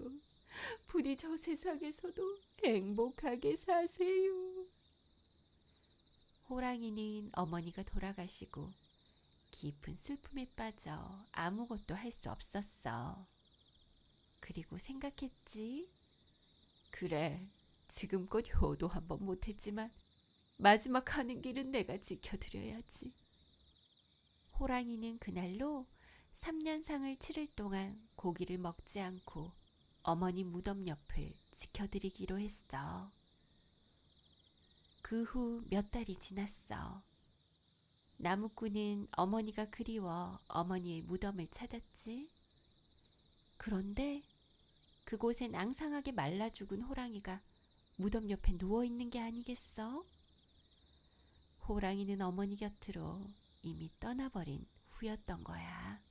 부디 저 세상에서도 행복하게 사세요. 호랑이는 어머니가 돌아가시고 깊은 슬픔에 빠져 아무것도 할 수 없었어. 그리고 생각했지. 그래, 지금껏 효도 한번 못했지만 마지막 가는 길은 내가 지켜드려야지. 호랑이는 그날로 3년상을 치를 동안 고기를 먹지 않고 어머니 무덤 옆을 지켜드리기로 했어. 그 후 몇 달이 지났어. 나무꾼은 어머니가 그리워 어머니의 무덤을 찾았지. 그런데 그곳엔 앙상하게 말라 죽은 호랑이가 무덤 옆에 누워 있는 게 아니겠어? 호랑이는 어머니 곁으로 이미 떠나버린 후였던 거야.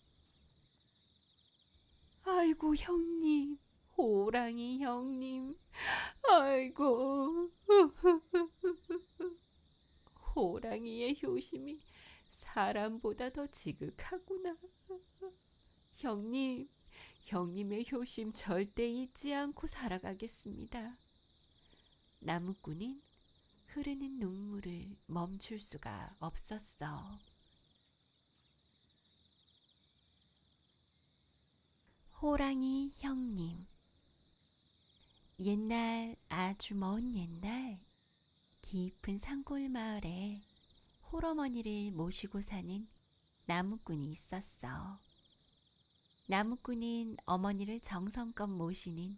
아이고, 형님. 호랑이 형님. 아이고. 호랑이의 효심이 사람보다 더 지극하구나. 형님, 형님의 효심 절대 잊지 않고 살아가겠습니다. 나무꾼은 흐르는 눈물을 멈출 수가 없었어. 호랑이 형님. 옛날, 아주 먼 옛날, 깊은 산골 마을에 홀어머니를 모시고 사는 나무꾼이 있었어. 나무꾼은 어머니를 정성껏 모시는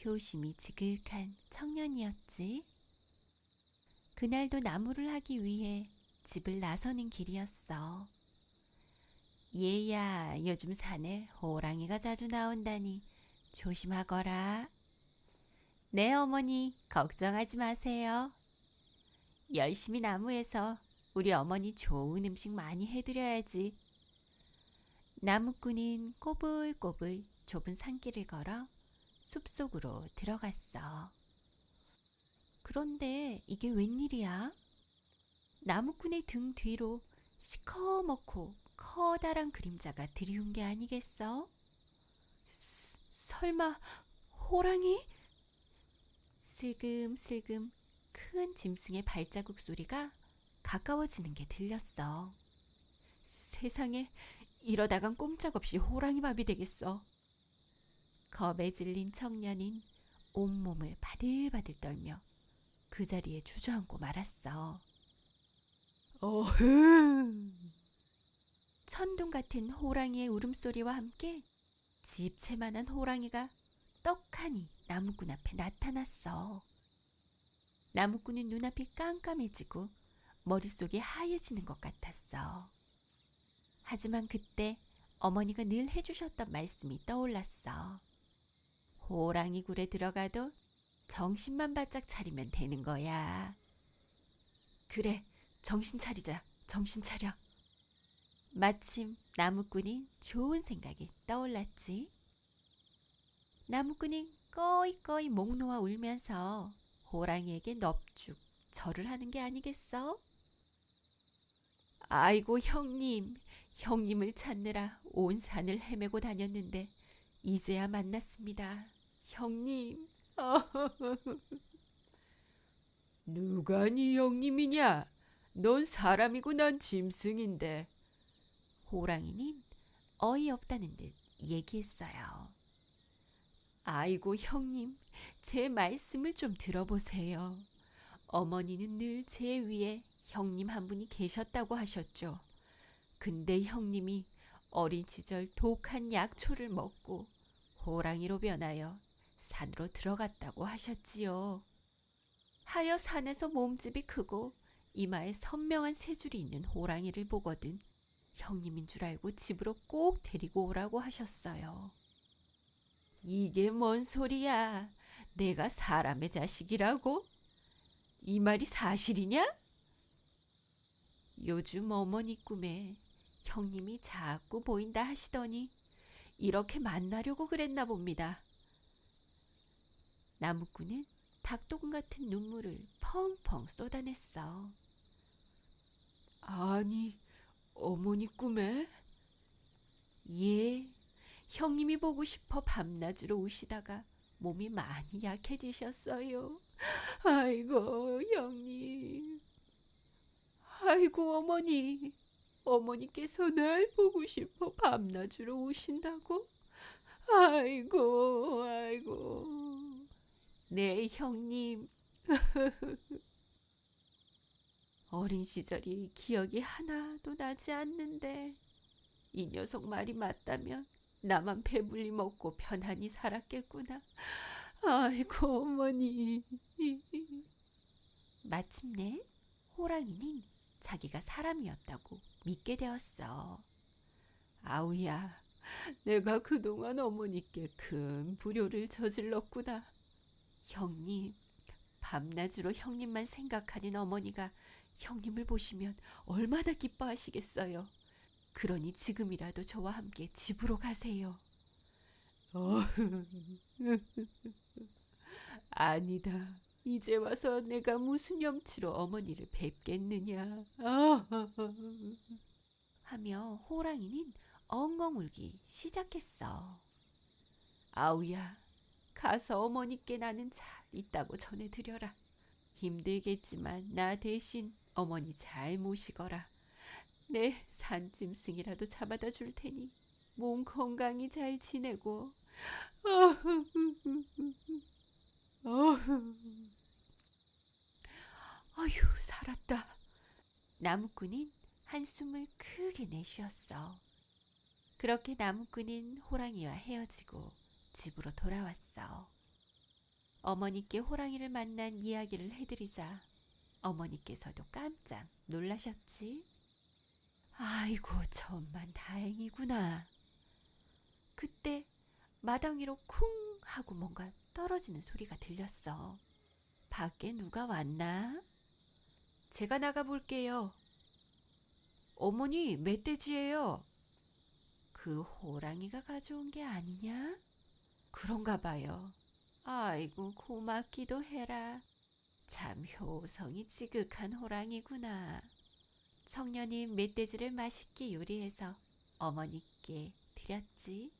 효심이 지극한 청년이었지. 그날도 나무를 하기 위해 집을 나서는 길이었어. 얘야, 요즘 산에 호랑이가 자주 나온다니 조심하거라. 네, 어머니, 걱정하지 마세요. 열심히 나무해서 우리 어머니 좋은 음식 많이 해드려야지. 나무꾼은 꼬불꼬불 좁은 산길을 걸어 숲속으로 들어갔어. 그런데 이게 웬일이야? 나무꾼의 등 뒤로 시커멓고 커다란 그림자가 들이운 게 아니겠어? 설마 호랑이? 슬금슬금 큰 짐승의 발자국 소리가 가까워지는 게 들렸어. 세상에, 이러다간 꼼짝없이 호랑이 밥이 되겠어. 겁에 질린 청년인 온몸을 바들바들 떨며 그 자리에 주저앉고 말았어. 어흥! 천둥 같은 호랑이의 울음소리와 함께 집채만한 호랑이가 떡하니 나무꾼 앞에 나타났어. 나무꾼은 눈앞이 깜깜해지고 머릿속이 하얘지는 것 같았어. 하지만 그때 어머니가 늘 해주셨던 말씀이 떠올랐어. 호랑이 굴에 들어가도 정신만 바짝 차리면 되는 거야. 그래, 정신 차리자. 정신 차려. 마침 나무꾼이 좋은 생각이 떠올랐지. 나무꾼이 꺼이꺼이 목 놓아 울면서 호랑이에게 넙죽 절을 하는 게 아니겠어? 아이고, 형님. 형님을 찾느라 온 산을 헤매고 다녔는데 이제야 만났습니다. 형님. 누가 네 형님이냐? 넌 사람이고 난 짐승인데. 호랑이는 어이없다는 듯 얘기했어요. 아이고, 형님. 제 말씀을 좀 들어보세요. 어머니는 늘 제 위에 형님 한 분이 계셨다고 하셨죠. 근데 형님이 어린 시절 독한 약초를 먹고 호랑이로 변하여 산으로 들어갔다고 하셨지요. 하여 산에서 몸집이 크고 이마에 선명한 세 줄이 있는 호랑이를 보거든 형님인 줄 알고 집으로 꼭 데리고 오라고 하셨어요. 이게 뭔 소리야? 내가 사람의 자식이라고? 이 말이 사실이냐? 요즘 어머니 꿈에 형님이 자꾸 보인다 하시더니 이렇게 만나려고 그랬나 봅니다. 나무꾼은 닭똥 같은 눈물을 펑펑 쏟아냈어. 아니, 어머니 꿈에? 예, 형님이 보고 싶어 밤낮으로 우시다가 몸이 많이 약해지셨어요. 아이고, 형님. 아이고, 어머니. 어머니께서 날 보고 싶어 밤낮으로 우신다고? 아이고, 아이고. 네, 형님. 어린 시절이 기억이 하나도 나지 않는데 이 녀석 말이 맞다면 나만 배불리 먹고 편안히 살았겠구나. 아이고, 어머니. 마침내 호랑이는 자기가 사람이었다고 믿게 되었어. 아우야, 내가 그동안 어머니께 큰 불효를 저질렀구나. 형님, 밤낮으로 형님만 생각하는 어머니가 형님을 보시면 얼마나 기뻐하시겠어요. 그러니 지금이라도 저와 함께 집으로 가세요. 아니다. 이제 와서 내가 무슨 염치로 어머니를 뵙겠느냐. 하며 호랑이는 엉엉 울기 시작했어. 아우야, 가서 어머니께 나는 잘 있다고 전해드려라. 힘들겠지만 나 대신 어머니 잘 모시거라. 내 산짐승이라도 잡아다 줄 테니 몸 건강히 잘 지내고. 어휴, 살았다. 나무꾼은 한숨을 크게 내쉬었어. 그렇게 나무꾼은 호랑이와 헤어지고 집으로 돌아왔어. 어머니께 호랑이를 만난 이야기를 해드리자 어머니께서도 깜짝 놀라셨지. 아이고, 천만 다행이구나. 그때 마당 위로 쿵 하고 뭔가 떨어지는 소리가 들렸어. 밖에 누가 왔나? 제가 나가 볼게요. 어머니, 멧돼지예요. 그 호랑이가 가져온 게 아니냐? 그런가 봐요. 아이고, 고맙기도 해라. 참 효성이 지극한 호랑이구나. 청년이 멧돼지를 맛있게 요리해서 어머니께 드렸지.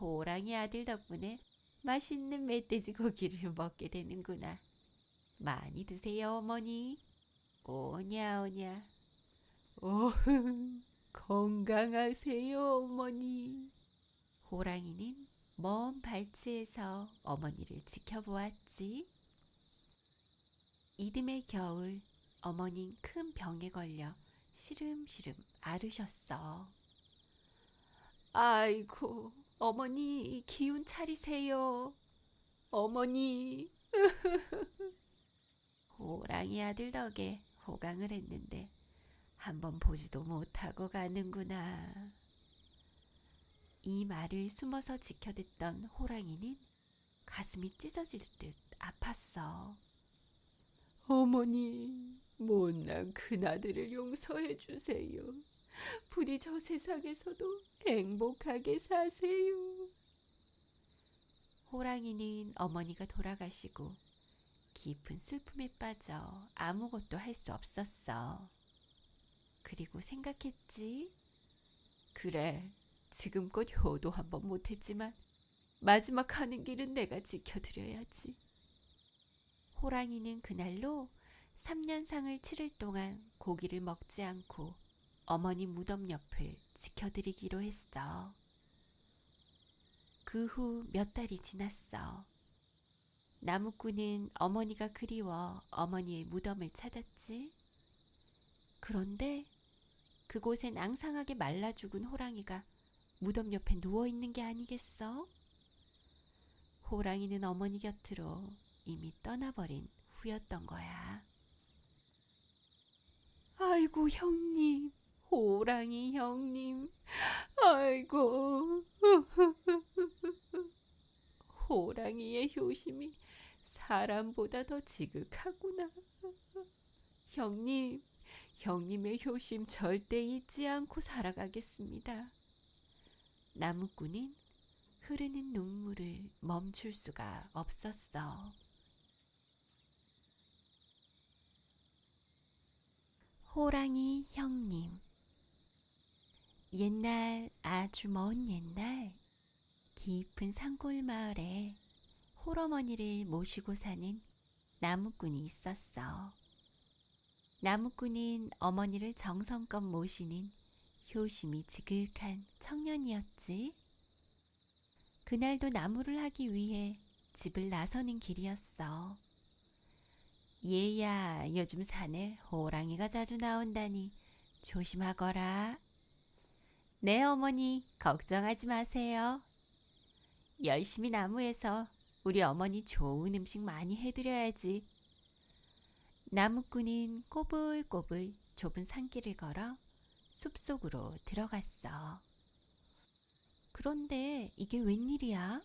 호랑이 아들 덕분에 맛있는 멧돼지 고기를 먹게 되는구나. 많이 드세요, 어머니. 오냐, 오냐. 건강하세요, 어머니. 호랑이는 먼 발치에서 어머니를 지켜보았지. 이듬해 겨울, 어머니는 큰 병에 걸려 시름시름 앓으셨어. 아이고, 어머니 기운 차리세요. 어머니. 호랑이 아들 덕에 호강을 했는데 한번 보지도 못하고 가는구나. 이 말을 숨어서 지켜듣던 호랑이는 가슴이 찢어질 듯 아팠어. 어머니, 못난 큰아들을 용서해 주세요. 부디 저 세상에서도 행복하게 사세요. 호랑이는 어머니가 돌아가시고 깊은 슬픔에 빠져 아무것도 할 수 없었어. 그리고 생각했지. 그래, 지금껏 효도 한번 못했지만 마지막 가는 길은 내가 지켜드려야지. 호랑이는 그날로 3년상을 치를 동안 고기를 먹지 않고 어머니 무덤 옆을 지켜드리기로 했어. 그 후 몇 달이 지났어. 나무꾼은 어머니가 그리워 어머니의 무덤을 찾았지. 그런데 그곳엔 앙상하게 말라 죽은 호랑이가 무덤 옆에 누워있는 게 아니겠어? 호랑이는 어머니 곁으로 이미 떠나버린 후였던 거야. 아이고, 형님, 호랑이 형님, 아이고. 호랑이의 효심이 사람보다 더 지극하구나. 형님, 형님의 효심 절대 잊지 않고 살아가겠습니다. 나무꾼은 흐르는 눈물을 멈출 수가 없었어. 호랑이 형님. 옛날, 아주 먼 옛날, 깊은 산골 마을에 홀어머니를 모시고 사는 나무꾼이 있었어. 나무꾼은 어머니를 정성껏 모시는 효심이 지극한 청년이었지. 그날도 나무를 하기 위해 집을 나서는 길이었어. 얘야, 요즘 산에 호랑이가 자주 나온다니 조심하거라. 네, 어머니, 걱정하지 마세요. 열심히 나무해서 우리 어머니 좋은 음식 많이 해드려야지. 나무꾼은 꼬불꼬불 좁은 산길을 걸어 숲속으로 들어갔어. 그런데 이게 웬일이야?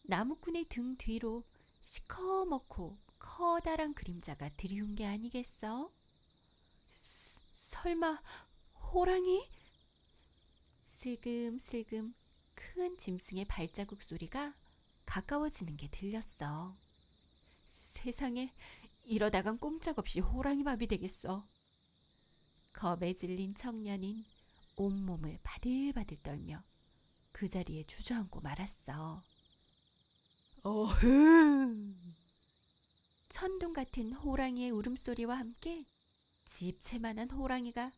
나무꾼의 등 뒤로 시커멓고 커다란 그림자가 들이운 게 아니겠어? 설마 호랑이? 슬금슬금 큰 짐승의 발자국 소리가 가까워지는 게 들렸어. 세상에, 이러다간 꼼짝없이 호랑이밥이 되겠어. 겁에 질린 청년인 온몸을 바들바들 떨며 그 자리에 주저앉고 말았어. 어흥! 천둥 같은 호랑이의 울음소리와 함께 집채만한 호랑이가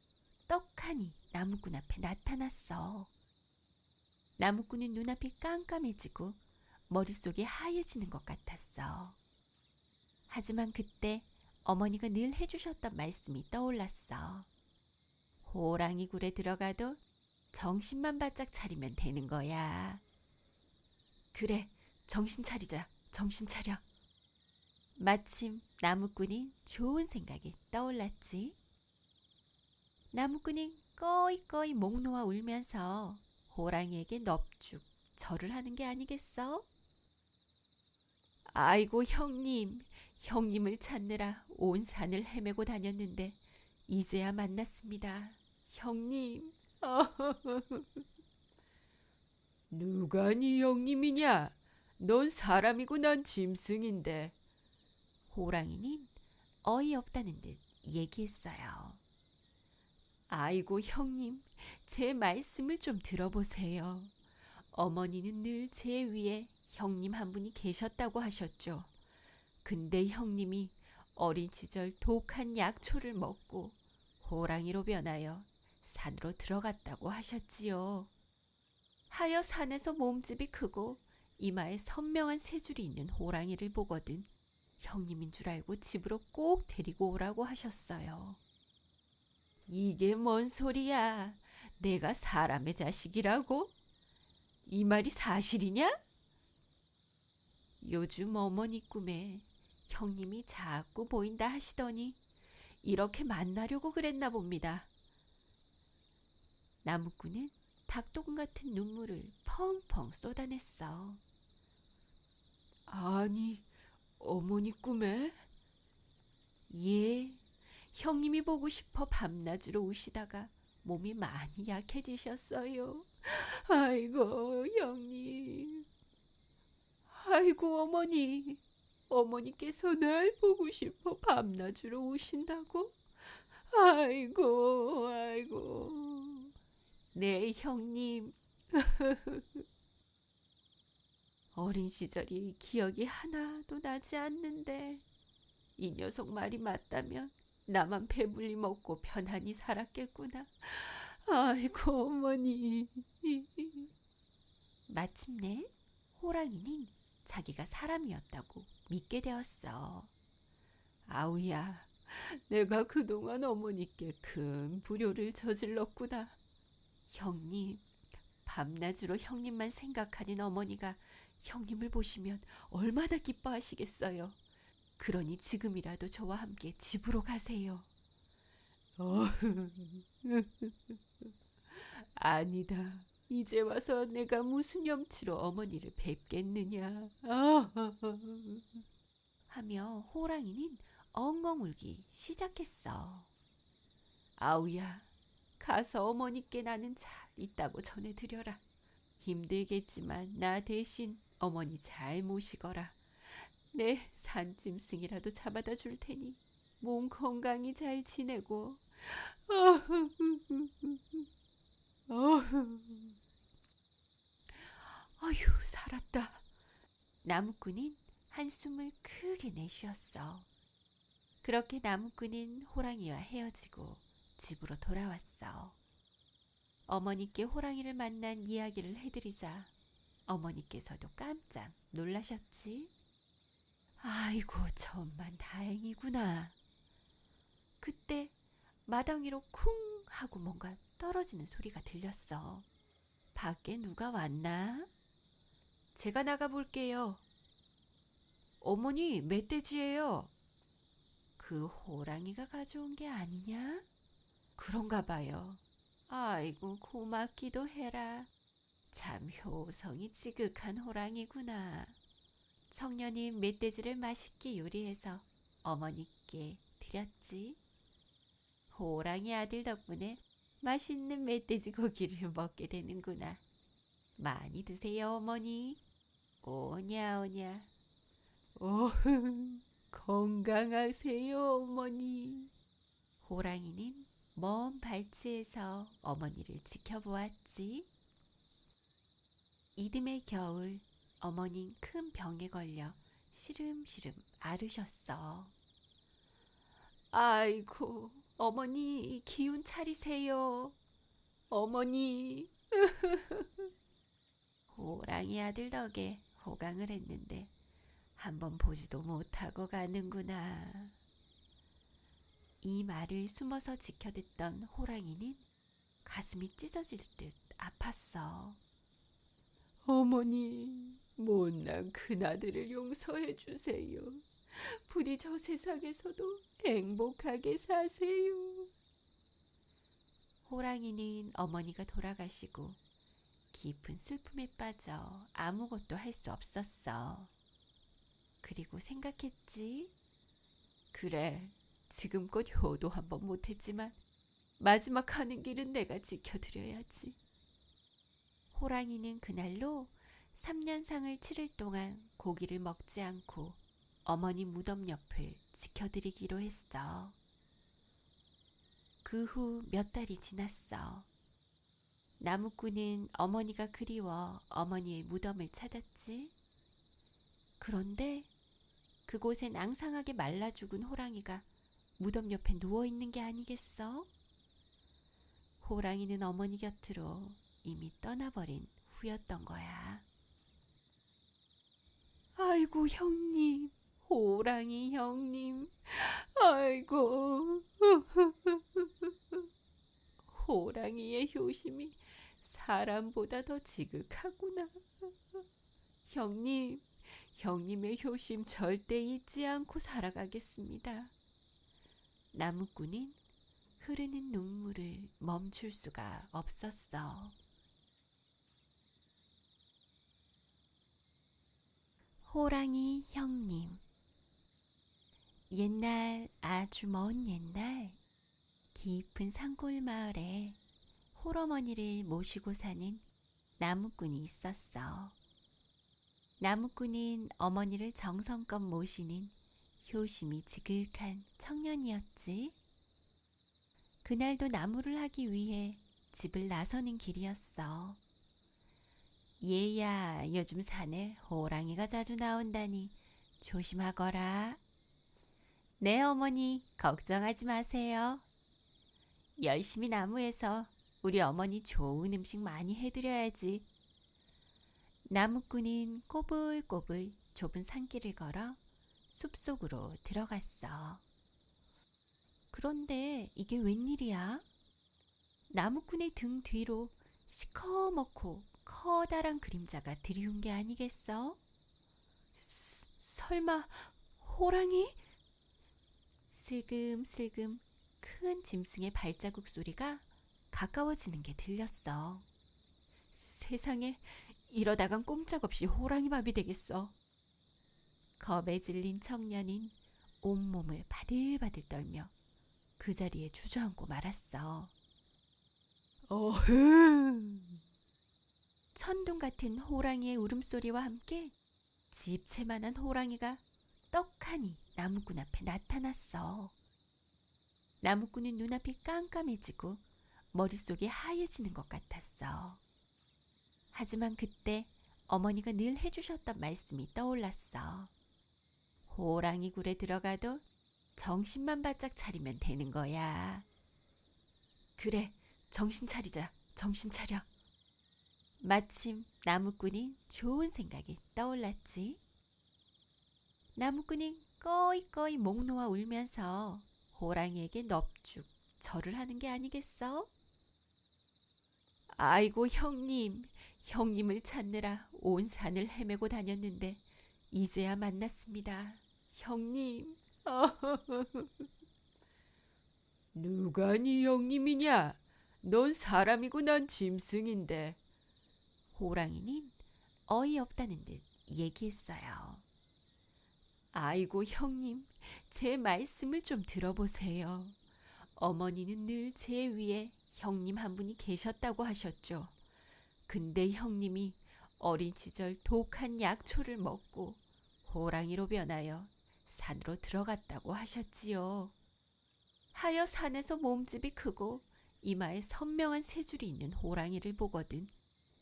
떡하니 나무꾼 앞에 나타났어. 나무꾼은 눈앞이 깜깜해지고 머릿속이 하얘지는 것 같았어. 하지만 그때 어머니가 늘 해주셨던 말씀이 떠올랐어. 호랑이 굴에 들어가도 정신만 바짝 차리면 되는 거야. 그래, 정신 차리자, 정신 차려. 마침 나무꾼이 좋은 생각이 떠올랐지. 나무꾼이 꺼이꺼이 목 놓아 울면서 호랑이에게 넙죽 절을 하는 게 아니겠어? 아이고 형님, 형님을 찾느라 온 산을 헤매고 다녔는데 이제야 만났습니다. 형님. 누가 네 형님이냐? 넌 사람이고 난 짐승인데. 호랑이는 어이없다는 듯 얘기했어요. 아이고 형님, 제 말씀을 좀 들어보세요. 어머니는 늘 제 위에 형님 한 분이 계셨다고 하셨죠. 근데 형님이 어린 시절 독한 약초를 먹고 호랑이로 변하여 산으로 들어갔다고 하셨지요. 하여 산에서 몸집이 크고 이마에 선명한 세 줄이 있는 호랑이를 보거든 형님인 줄 알고 집으로 꼭 데리고 오라고 하셨어요. 이게 뭔 소리야? 내가 사람의 자식이라고? 이 말이 사실이냐? 요즘 어머니 꿈에 형님이 자꾸 보인다 하시더니 이렇게 만나려고 그랬나 봅니다. 나무꾼은 닭똥 같은 눈물을 펑펑 쏟아냈어. 아니, 어머니 꿈에? 예, 형님이 보고 싶어 밤낮으로 우시다가 몸이 많이 약해지셨어요. 아이고, 형님. 아이고, 어머니. 어머니께서 날 보고 싶어 밤낮으로 우신다고? 아이고, 아이고. 네, 형님. 어린 시절이 기억이 하나도 나지 않는데 이 녀석 말이 맞다면 나만 배불리 먹고 편안히 살았겠구나. 아이고, 어머니. 마침내 호랑이는 자기가 사람이었다고 믿게 되었어. 아우야, 내가 그동안 어머니께 큰 불효를 저질렀구나. 형님, 밤낮으로 형님만 생각하는 어머니가 형님을 보시면 얼마나 기뻐하시겠어요. 그러니 지금이라도 저와 함께 집으로 가세요. 아니다. 이제 와서 내가 무슨 염치로 어머니를 뵙겠느냐. 하며 호랑이는 엉엉 울기 시작했어. 아우야, 가서 어머니께 나는 잘 있다고 전해드려라. 힘들겠지만 나 대신 어머니 잘 모시거라. 내 산짐승이라도 잡아다 줄 테니 몸 건강히 잘 지내고. 어휴, 살았다. 나무꾼은 한숨을 크게 내쉬었어. 그렇게 나무꾼은 호랑이와 헤어지고 집으로 돌아왔어. 어머니께 호랑이를 만난 이야기를 해드리자 어머니께서도 깜짝 놀라셨지. 아이고, 천만 다행이구나. 그때 마당 위로 쿵 하고 뭔가 떨어지는 소리가 들렸어. 밖에 누가 왔나? 제가 나가볼게요. 어머니, 멧돼지예요. 그 호랑이가 가져온 게 아니냐? 그런가 봐요. 아이고, 고맙기도 해라. 참 효성이 지극한 호랑이구나. 청년이 멧돼지를 맛있게 요리해서 어머니께 드렸지. 호랑이 아들 덕분에 맛있는 멧돼지 고기를 먹게 되는구나. 많이 드세요, 어머니. 오냐 오냐. 건강하세요, 어머니. 호랑이는 먼 발치에서 어머니를 지켜보았지. 이듬해 겨울, 어머니는 큰 병에 걸려 시름시름 앓으셨어. 아이고, 어머니 기운 차리세요. 어머니. 호랑이 아들 덕에 호강을 했는데 한번 보지도 못하고 가는구나. 이 말을 숨어서 지켜듣던 호랑이는 가슴이 찢어질 듯 아팠어. 어머니, 못난 큰아들을 용서해 주세요. 부디 저 세상에서도 행복하게 사세요. 호랑이는 어머니가 돌아가시고 깊은 슬픔에 빠져 아무것도 할 수 없었어. 그리고 생각했지. 그래, 지금껏 효도 한번 못했지만 마지막 가는 길은 내가 지켜드려야지. 호랑이는 그날로 3년상을 치를 동안 고기를 먹지 않고 어머니 무덤 옆을 지켜드리기로 했어. 그 후 몇 달이 지났어. 나무꾼은 어머니가 그리워 어머니의 무덤을 찾았지. 그런데 그곳엔 앙상하게 말라 죽은 호랑이가 무덤 옆에 누워있는 게 아니겠어? 호랑이는 어머니 곁으로 이미 떠나버린 후였던 거야. 아이고, 형님, 호랑이 형님, 아이고. 호랑이의 효심이 사람보다 더 지극하구나. 형님, 형님의 효심 절대 잊지 않고 살아가겠습니다. 나무꾼은 흐르는 눈물을 멈출 수가 없었어. 호랑이 형님. 옛날, 아주 먼 옛날, 깊은 산골 마을에 홀어머니를 모시고 사는 나무꾼이 있었어. 나무꾼은 어머니를 정성껏 모시는 효심이 지극한 청년이었지. 그날도 나무를 하기 위해 집을 나서는 길이었어. 얘야, 요즘 산에 호랑이가 자주 나온다니 조심하거라. 네, 어머니, 걱정하지 마세요. 열심히 나무에서 우리 어머니 좋은 음식 많이 해드려야지. 나무꾼은 꼬불꼬불 좁은 산길을 걸어 숲속으로 들어갔어. 그런데 이게 웬일이야? 나무꾼의 등 뒤로 시커멓고 커다란 그림자가 들이운 게 아니겠어? 설마 호랑이? 슬금슬금 큰 짐승의 발자국 소리가 가까워지는 게 들렸어. 세상에, 이러다간 꼼짝없이 호랑이밥이 되겠어. 겁에 질린 청년인 온몸을 바들바들 떨며 그 자리에 주저앉고 말았어. 어흥! 천둥 같은 호랑이의 울음소리와 함께 집채만한 호랑이가 떡하니 나무꾼 앞에 나타났어. 나무꾼은 눈앞이 깜깜해지고 머릿속이 하얘지는 것 같았어. 하지만 그때 어머니가 늘 해주셨던 말씀이 떠올랐어. 호랑이 굴에 들어가도 정신만 바짝 차리면 되는 거야. 그래, 정신 차리자, 정신 차려. 마침 나무꾼이 좋은 생각이 떠올랐지. 나무꾼이 꺼이꺼이 목 놓아 울면서 호랑이에게 넙죽 절을 하는 게 아니겠어? 아이고 형님, 형님을 찾느라 온 산을 헤매고 다녔는데 이제야 만났습니다. 형님. 누가 네 형님이냐? 넌 사람이고 난 짐승인데. 호랑이는 어이없다는 듯 얘기했어요. 아이고 형님, 제 말씀을 좀 들어보세요. 어머니는 늘 제 위에 형님 한 분이 계셨다고 하셨죠. 근데 형님이 어린 시절 독한 약초를 먹고 호랑이로 변하여 산으로 들어갔다고 하셨지요. 하여 산에서 몸집이 크고 이마에 선명한 세 줄이 있는 호랑이를 보거든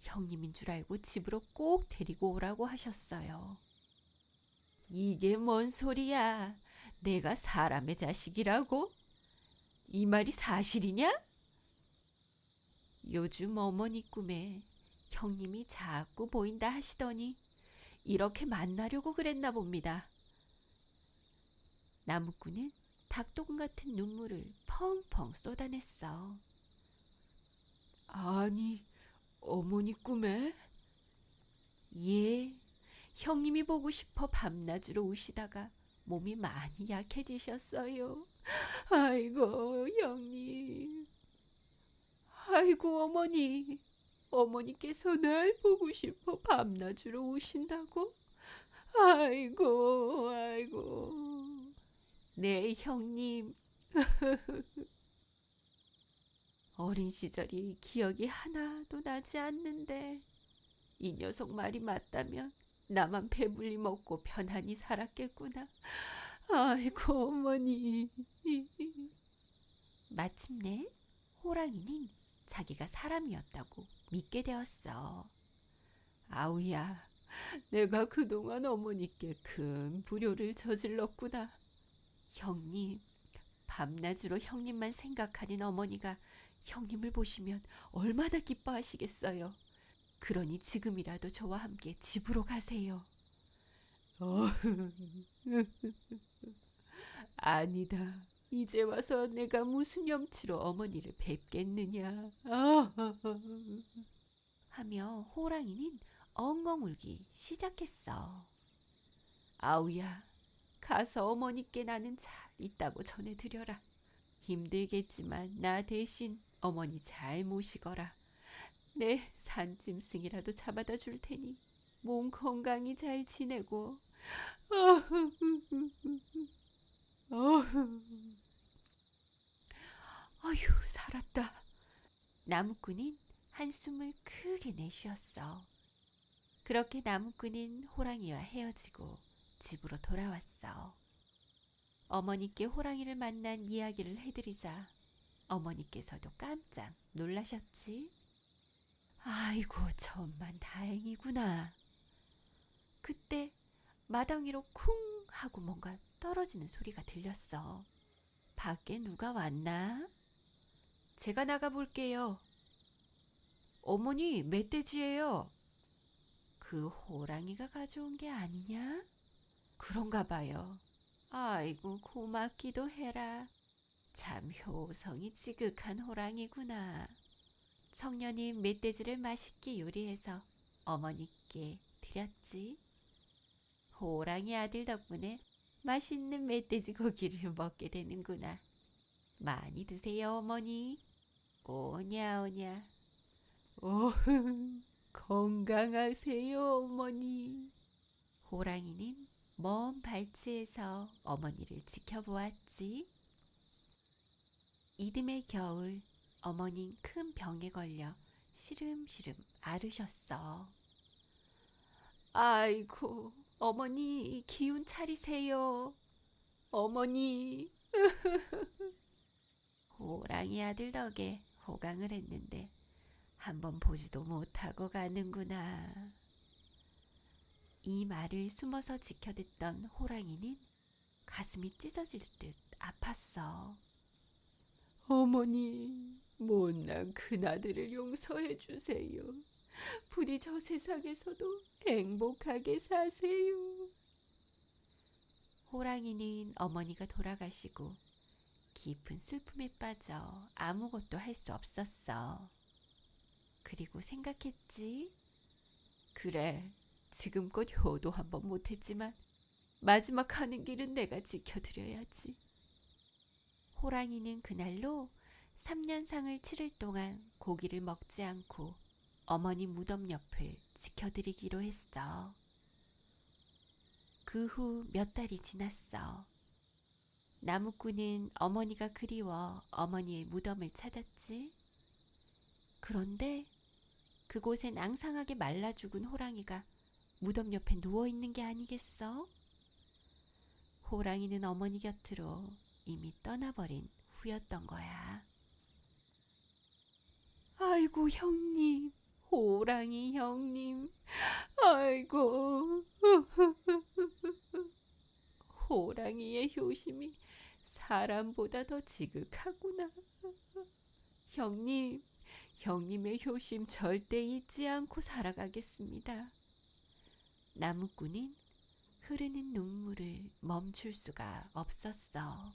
형님인 줄 알고 집으로 꼭 데리고 오라고 하셨어요. 이게 뭔 소리야? 내가 사람의 자식이라고? 이 말이 사실이냐? 요즘 어머니 꿈에 형님이 자꾸 보인다 하시더니 이렇게 만나려고 그랬나 봅니다. 나무꾼은 닭똥 같은 눈물을 펑펑 쏟아냈어. 아니, 어머니 꿈에? 예, 형님이 보고 싶어 밤낮으로 우시다가 몸이 많이 약해지셨어요. 아이고 형님. 아이고 어머니, 어머니께서 날 보고 싶어 밤낮으로 우신다고? 아이고, 아이고. 네 형님. 어린 시절이 기억이 하나도 나지 않는데 이 녀석 말이 맞다면 나만 배불리 먹고 편안히 살았겠구나. 아이고 어머니. 마침내 호랑이는 자기가 사람이었다고 믿게 되었어. 아우야, 내가 그동안 어머니께 큰 불효를 저질렀구나. 형님, 밤낮으로 형님만 생각하는 어머니가 형님을 보시면 얼마나 기뻐하시겠어요. 그러니 지금이라도 저와 함께 집으로 가세요. 아니다. 이제 와서 내가 무슨 염치로 어머니를 뵙겠느냐. 하며 호랑이는 엉엉 울기 시작했어. 아우야, 가서 어머니께 나는 잘 있다고 전해드려라. 힘들겠지만 나 대신 어머니 잘 모시거라. 내 산짐승이라도 잡아다 줄 테니 몸 건강히 잘 지내고. 어휴, 살았다. 나무꾼은 한숨을 크게 내쉬었어. 그렇게 나무꾼은 호랑이와 헤어지고 집으로 돌아왔어. 어머니께 호랑이를 만난 이야기를 해드리자 어머니께서도 깜짝 놀라셨지. 아이고, 천만 다행이구나. 그때 마당 위로 쿵 하고 뭔가 떨어지는 소리가 들렸어. 밖에 누가 왔나? 제가 나가볼게요. 어머니, 멧돼지예요. 그 호랑이가 가져온 게 아니냐? 그런가 봐요. 아이고, 고맙기도 해라. 참 효성이 지극한 호랑이구나. 청년이 멧돼지를 맛있게 요리해서 어머니께 드렸지. 호랑이 아들 덕분에 맛있는 멧돼지 고기를 먹게 되는구나. 많이 드세요, 어머니. 오냐, 오냐. 건강하세요, 어머니. 호랑이는 먼 발치에서 어머니를 지켜보았지. 이듬해 겨울, 어머니는 큰 병에 걸려 시름시름 앓으셨어. 아이고, 어머니 기운 차리세요. 어머니. 호랑이 아들 덕에 호강을 했는데 한번 보지도 못하고 가는구나. 이 말을 숨어서 지켜듣던 호랑이는 가슴이 찢어질 듯 아팠어. 어머니, 못난 큰아들을 용서해 주세요. 부디 저 세상에서도 행복하게 사세요. 호랑이는 어머니가 돌아가시고 깊은 슬픔에 빠져 아무것도 할 수 없었어. 그리고 생각했지. 그래, 지금껏 효도 한번 못했지만 마지막 가는 길은 내가 지켜드려야지. 호랑이는 그날로 3년상을 치를 동안 고기를 먹지 않고 어머니 무덤 옆을 지켜드리기로 했어. 그 후 몇 달이 지났어. 나무꾼은 어머니가 그리워 어머니의 무덤을 찾았지. 그런데 그곳엔 앙상하게 말라 죽은 호랑이가 무덤 옆에 누워있는 게 아니겠어? 호랑이는 어머니 곁으로 이미 떠나버린 후였던 거야. 아이고, 형님, 호랑이 형님, 아이고. 호랑이의 효심이 사람보다 더 지극하구나. 형님, 형님의 효심 절대 잊지 않고 살아가겠습니다. 나무꾼은 흐르는 눈물을 멈출 수가 없었어.